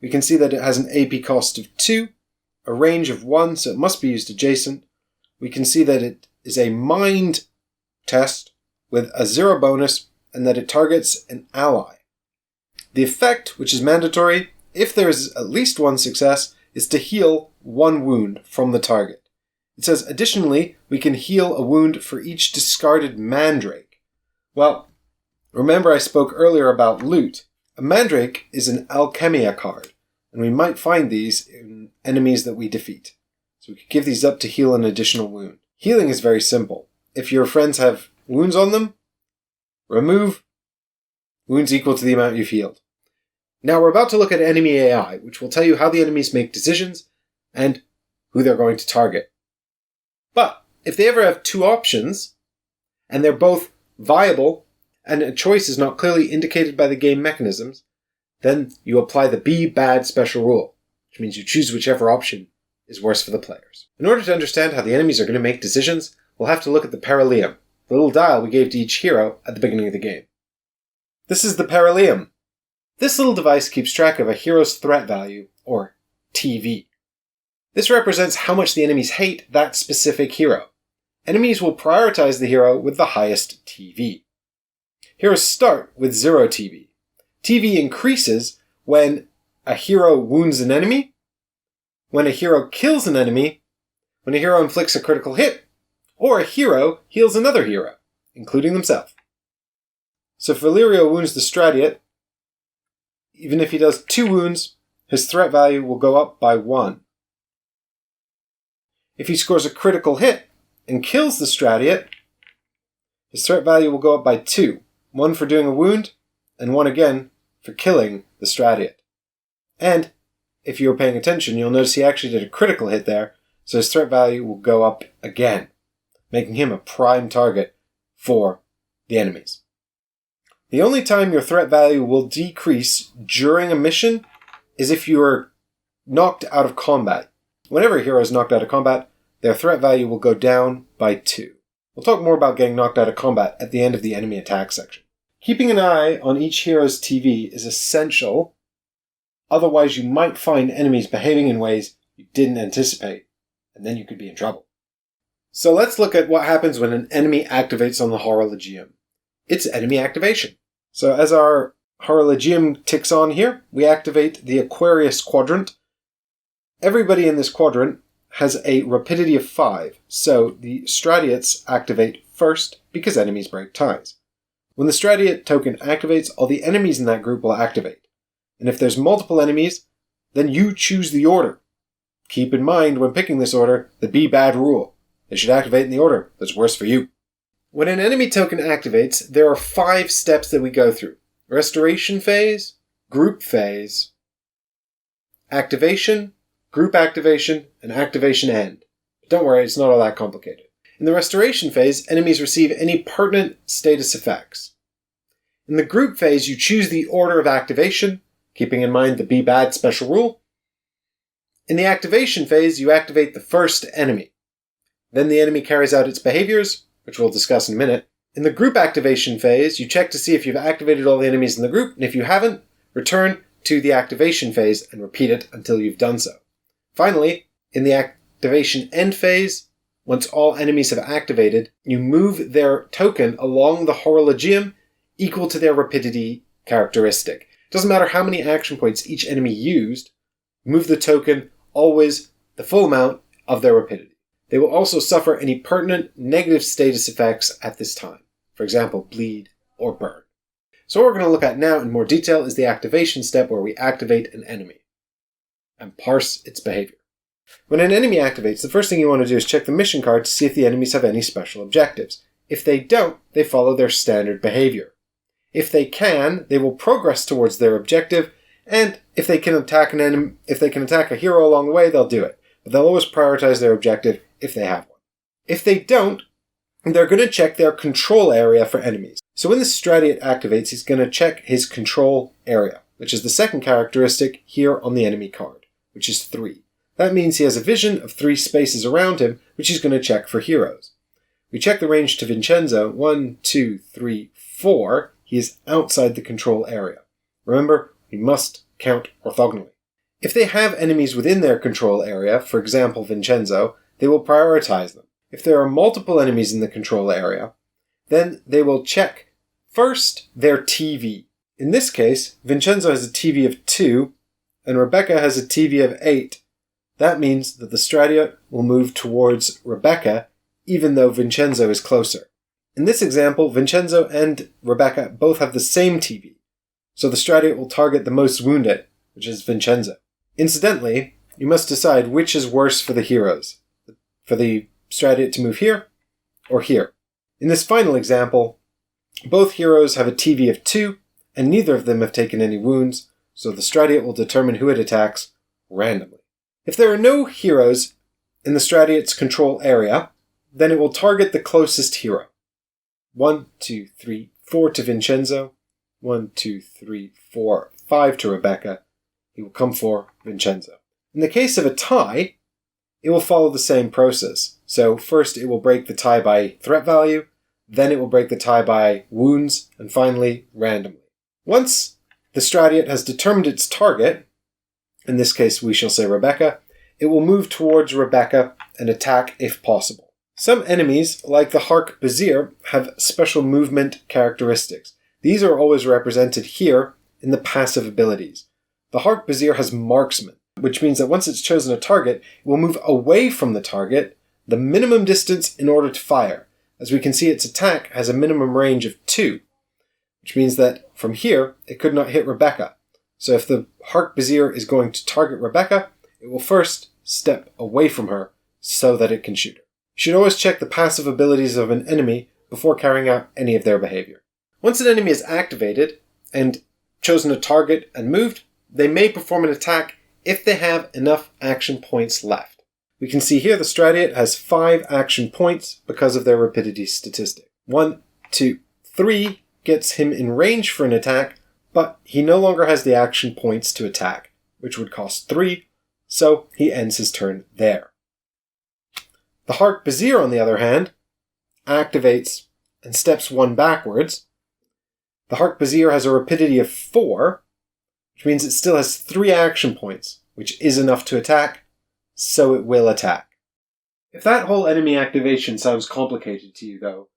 We can see that it has an AP cost of 2, a range of 1, so it must be used adjacent. We can see that it is a mind test with a 0 bonus, and that it targets an ally. The effect, which is mandatory, if there is at least 1 success, is to heal 1 wound from the target. It says, additionally, we can heal a wound for each discarded mandrake. Well, remember I spoke earlier about loot. A mandrake is an Alchemia card, and we might find these in enemies that we defeat. So we could give these up to heal an additional wound. Healing is very simple. If your friends have wounds on them, remove wounds equal to the amount you've healed. Now we're about to look at enemy AI, which will tell you how the enemies make decisions and who they're going to target. But if they ever have 2 options, and they're both viable, and a choice is not clearly indicated by the game mechanisms, then you apply the be bad special rule, which means you choose whichever option is worse for the players. In order to understand how the enemies are going to make decisions, we'll have to look at the Perilium, the little dial we gave to each hero at the beginning of the game. This is the Perilium. This little device keeps track of a hero's threat value, or TV. This represents how much the enemies hate that specific hero. Enemies will prioritize the hero with the highest TV. Heroes start with 0 TV. TV increases when a hero wounds an enemy, when a hero kills an enemy, when a hero inflicts a critical hit, or a hero heals another hero, including themselves. So if Valerio wounds the Stradiot, even if he does 2 wounds, his threat value will go up by 1. If he scores a critical hit and kills the Stradiot, his threat value will go up by 2. 1 for doing a wound, and 1 again for killing the Stradiot. And, if you were paying attention, you'll notice he actually did a critical hit there, so his threat value will go up again, making him a prime target for the enemies. The only time your threat value will decrease during a mission is if you are knocked out of combat. Whenever a hero is knocked out of combat, their threat value will go down by 2. We'll talk more about getting knocked out of combat at the end of the enemy attack section. Keeping an eye on each hero's TV is essential, otherwise you might find enemies behaving in ways you didn't anticipate, and then you could be in trouble. So let's look at what happens when an enemy activates on the Horologium. It's enemy activation. So as our Horologium ticks on here, we activate the Aquarius quadrant. Everybody in this quadrant has a rapidity of 5, so the Stradiots activate first because enemies break ties. When the Stradiot token activates, all the enemies in that group will activate. And if there's multiple enemies, then you choose the order. Keep in mind when picking this order the be bad rule. They should activate in the order that's worse for you. When an enemy token activates, there are 5 steps that we go through. Restoration phase, group phase, activation, group activation, and activation end. But don't worry, it's not all that complicated. In the restoration phase, enemies receive any pertinent status effects. In the group phase, you choose the order of activation, keeping in mind the Be Bad special rule. In the activation phase, you activate the first enemy. Then the enemy carries out its behaviors, which we'll discuss in a minute. In the group activation phase, you check to see if you've activated all the enemies in the group, and if you haven't, return to the activation phase and repeat it until you've done so. Finally, in the activation end phase, once all enemies have activated, you move their token along the Horologium equal to their rapidity characteristic. It doesn't matter how many action points each enemy used, move the token always the full amount of their rapidity. They will also suffer any pertinent negative status effects at this time. For example, bleed or burn. So what we're going to look at now in more detail is the activation step where we activate an enemy and parse its behavior. When an enemy activates, the first thing you want to do is check the mission card to see if the enemies have any special objectives. If they don't, they follow their standard behavior. If they can, they will progress towards their objective, and if they can attack a hero along the way, they'll do it. But they'll always prioritize their objective if they have one. If they don't, they're going to check their control area for enemies. So when the Stradiot activates, he's going to check his control area, which is the second characteristic here on the enemy card, which is 3. That means he has a vision of 3 spaces around him, which he's going to check for heroes. We check the range to Vincenzo. 1, 2, 3, 4. He is outside the control area. Remember, we must count orthogonally. If they have enemies within their control area, for example Vincenzo, they will prioritize them. If there are multiple enemies in the control area, then they will check first their TV. In this case, Vincenzo has a TV of 2, and Rebecca has a TV of 8. That means that the Stradiot will move towards Rebecca, even though Vincenzo is closer. In this example, Vincenzo and Rebecca both have the same TV, so the Stradiot will target the most wounded, which is Vincenzo. Incidentally, you must decide which is worse for the heroes, for the Stradiot to move here or here. In this final example, both heroes have a TV of 2, and neither of them have taken any wounds, so the Stradiot will determine who it attacks randomly. If there are no heroes in the Stradiot's control area, then it will target the closest hero. 1, 2, 3, 4 to Vincenzo. 1, 2, 3, 4, 5 to Rebecca. He will come for Vincenzo. In the case of a tie, it will follow the same process. So first it will break the tie by threat value, then it will break the tie by wounds, and finally randomly. Once the Stradiot has determined its target, in this case we shall say Rebecca, it will move towards Rebecca and attack if possible. Some enemies, like the Hark-Bazir, have special movement characteristics. These are always represented here in the passive abilities. The Hark-Bazir has Marksman, which means that once it's chosen a target, it will move away from the target the minimum distance in order to fire. As we can see, its attack has a minimum range of 2, which means that from here, it could not hit Rebecca. So if the Hark-Bazir is going to target Rebecca, it will first step away from her so that it can shoot her. You should always check the passive abilities of an enemy before carrying out any of their behavior. Once an enemy is activated and chosen a target and moved, they may perform an attack if they have enough action points left. We can see here the Stradiot has 5 action points because of their rapidity statistic. 1, 2, 3 gets him in range for an attack, but he no longer has the action points to attack, which would cost 3, so he ends his turn there. The Hark-Bazir, on the other hand, activates and steps 1 backwards. The Hark-Bazir has a rapidity of 4, which means it still has 3 action points, which is enough to attack, so it will attack. If that whole enemy activation sounds complicated to you, though,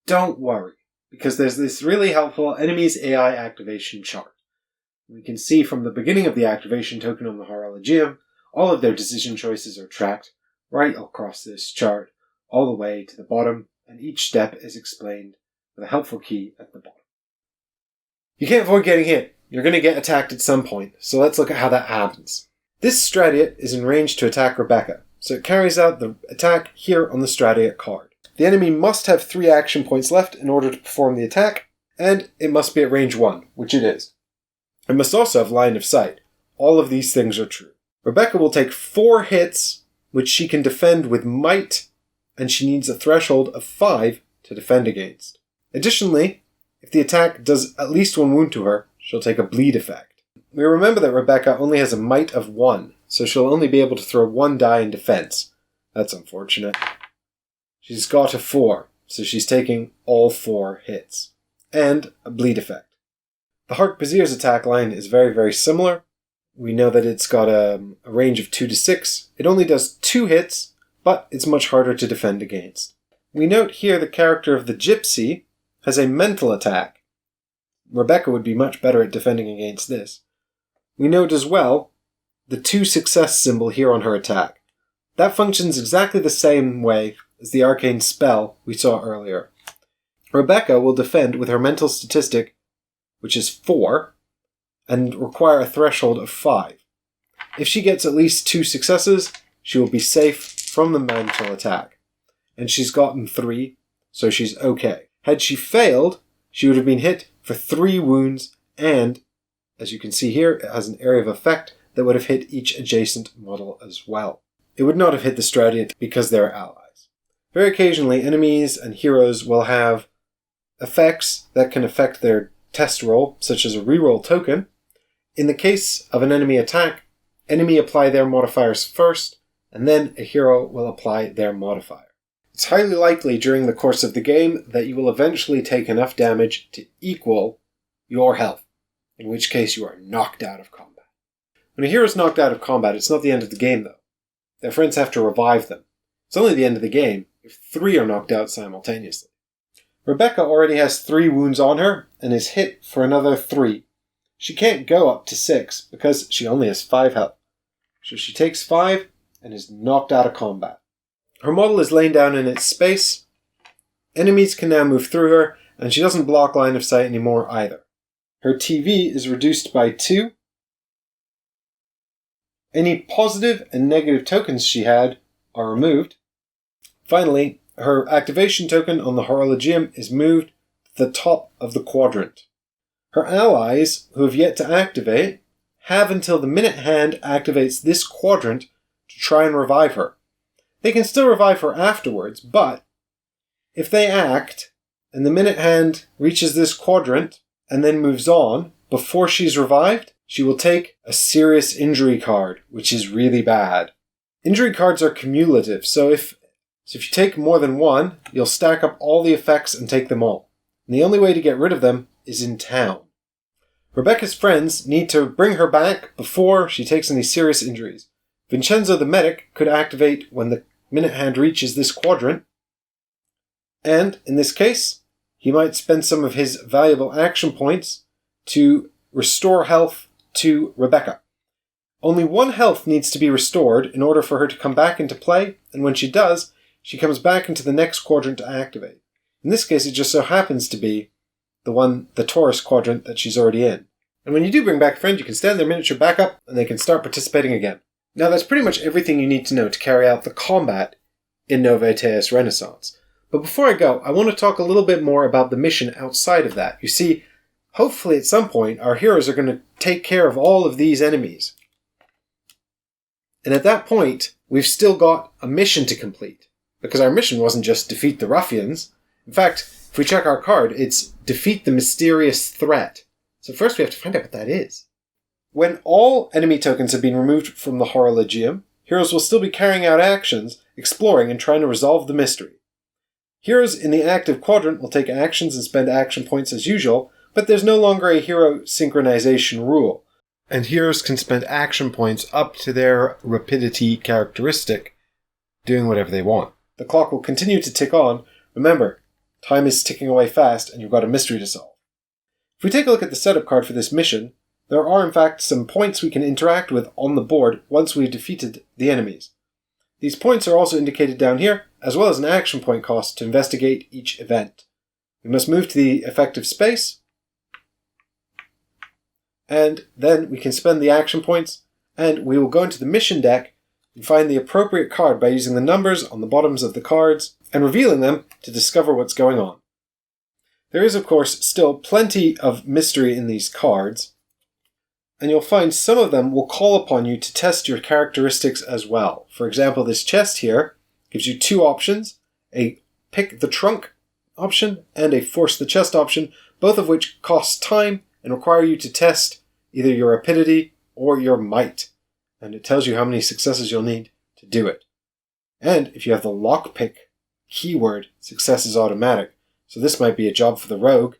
don't worry, because there's this really helpful enemies AI activation chart. We can see from the beginning of the activation token on the Horologium, all of their decision choices are tracked right across this chart, all the way to the bottom, and each step is explained with a helpful key at the bottom. You can't avoid getting hit. You're going to get attacked at some point, so let's look at how that happens. This Stradiot is in range to attack Rebecca, so it carries out the attack here on the Stradiot card. The enemy must have 3 action points left in order to perform the attack, and it must be at range 1, which it is. It must also have line of sight. All of these things are true. Rebecca will take 4 hits, which she can defend with might, and she needs a threshold of 5 to defend against. Additionally, if the attack does at least 1 wound to her, she'll take a bleed effect. We remember that Rebecca only has a might of 1, so she'll only be able to throw 1 die in defense. That's unfortunate. She's got a 4, so she's taking all 4 hits. And a bleed effect. The Hark-Bazir's attack line is very, very similar. We know that it's got a range of 2 to 6. It only does 2 hits, but it's much harder to defend against. We note here the character of the Gypsy has a mental attack. Rebecca would be much better at defending against this. We note as well the 2 success symbol here on her attack. That functions exactly the same way as the arcane spell we saw earlier. Rebecca will defend with her mental statistic, which is 4, and require a threshold of 5. If she gets at least 2 successes, she will be safe from the mental attack. And she's gotten 3, so she's okay. Had she failed, she would have been hit for 3 wounds, and, as you can see here, it has an area of effect that would have hit each adjacent model as well. It would not have hit the Stradiot because they're allies. Very occasionally, enemies and heroes will have effects that can affect their test roll, such as a reroll token. In the case of an enemy attack, enemy apply their modifiers first, and then a hero will apply their modifier. It's highly likely during the course of the game that you will eventually take enough damage to equal your health, in which case you are knocked out of combat. When a hero is knocked out of combat, it's not the end of the game though. Their friends have to revive them. It's only the end of the game if 3 are knocked out simultaneously. Rebecca already has 3 wounds on her and is hit for another 3. She can't go up to 6 because she only has 5 health. So she takes 5 and is knocked out of combat. Her model is laying down in its space. Enemies can now move through her, and she doesn't block line of sight anymore either. Her TV is reduced by 2. Any positive and negative tokens she had are removed. Finally, her activation token on the Horologium is moved to the top of the quadrant. Her allies, who have yet to activate, have until the minute hand activates this quadrant to try and revive her. They can still revive her afterwards, but if they act and the minute hand reaches this quadrant and then moves on before she's revived, she will take a serious injury card, which is really bad. Injury cards are cumulative, so if you take more than 1, you'll stack up all the effects and take them all. And the only way to get rid of them is in town. Rebecca's friends need to bring her back before she takes any serious injuries. Vincenzo the medic could activate when the minute hand reaches this quadrant, and in this case, he might spend some of his valuable action points to restore health to Rebecca. Only 1 health needs to be restored in order for her to come back into play, and when she does, she comes back into the next quadrant to activate. In this case, it just so happens to be the Taurus quadrant that she's already in. And when you do bring back a friend, you can stand their miniature back up, and they can start participating again. Now that's pretty much everything you need to know to carry out the combat in Nova Aetas Renaissance. But before I go, I want to talk a little bit more about the mission outside of that. You see, hopefully at some point, our heroes are going to take care of all of these enemies. And at that point, we've still got a mission to complete. Because our mission wasn't just defeat the ruffians. In fact, if we check our card, it's defeat the mysterious threat. So first we have to find out what that is. When all enemy tokens have been removed from the Horologium, heroes will still be carrying out actions, exploring and trying to resolve the mystery. Heroes in the active quadrant will take actions and spend action points as usual, but there's no longer a hero synchronization rule, and heroes can spend action points up to their rapidity characteristic, doing whatever they want. The clock will continue to tick on. Remember, time is ticking away fast and you've got a mystery to solve. If we take a look at the setup card for this mission, there are in fact some points we can interact with on the board once we've defeated the enemies. These points are also indicated down here, as well as an action point cost to investigate each event. We must move to the effective space, and then we can spend the action points, and we will go into the mission deck and find the appropriate card by using the numbers on the bottoms of the cards and revealing them to discover what's going on. There is, of course, still plenty of mystery in these cards, and you'll find some of them will call upon you to test your characteristics as well. For example, this chest here gives you two options, a pick the trunk option and a force the chest option, both of which cost time and require you to test either your rapidity or your might. And it tells you how many successes you'll need to do it. And if you have the lockpick keyword, success is automatic. So this might be a job for the rogue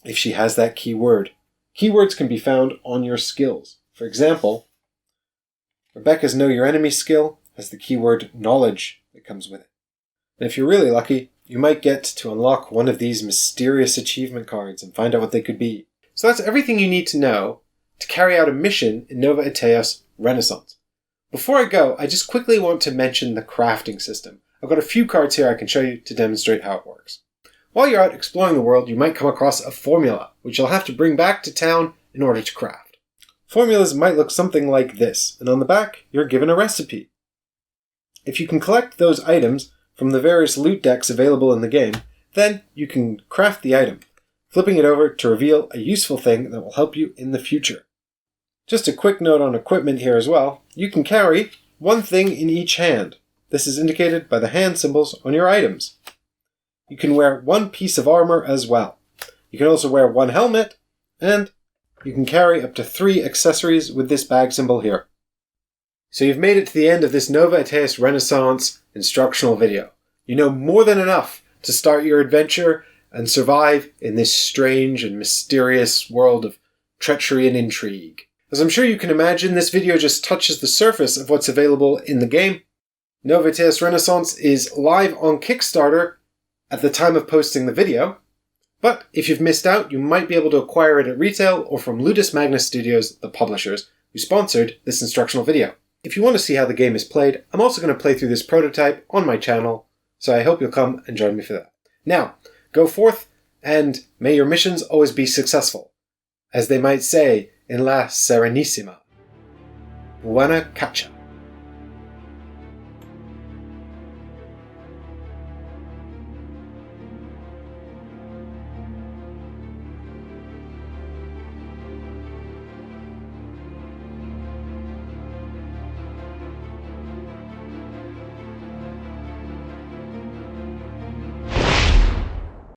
if she has that keyword. Keywords can be found on your skills. For example, Rebecca's Know Your Enemy skill has the keyword knowledge that comes with it. And if you're really lucky, you might get to unlock one of these mysterious achievement cards and find out what they could be. So that's everything you need to know to carry out a mission in Nova Aetas Renaissance. Before I go, I just quickly want to mention the crafting system. I've got a few cards here I can show you to demonstrate how it works. While you're out exploring the world, you might come across a formula, which you'll have to bring back to town in order to craft. Formulas might look something like this, and on the back, you're given a recipe. If you can collect those items from the various loot decks available in the game, then you can craft the item, flipping it over to reveal a useful thing that will help you in the future. Just a quick note on equipment here as well. You can carry one thing in each hand. This is indicated by the hand symbols on your items. You can wear one piece of armor as well. You can also wear one helmet, and you can carry up to 3 accessories with this bag symbol here. So you've made it to the end of this Nova Aetas Renaissance instructional video. You know more than enough to start your adventure and survive in this strange and mysterious world of treachery and intrigue. As I'm sure you can imagine, this video just touches the surface of what's available in the game. Nova Aetas Renaissance is live on Kickstarter at the time of posting the video, but if you've missed out, you might be able to acquire it at retail or from Ludus Magnus Studios, the publishers, who sponsored this instructional video. If you want to see how the game is played, I'm also going to play through this prototype on my channel, so I hope you'll come and join me for that. Now, go forth, and may your missions always be successful. As they might say in La Serenissima. Buona caccia.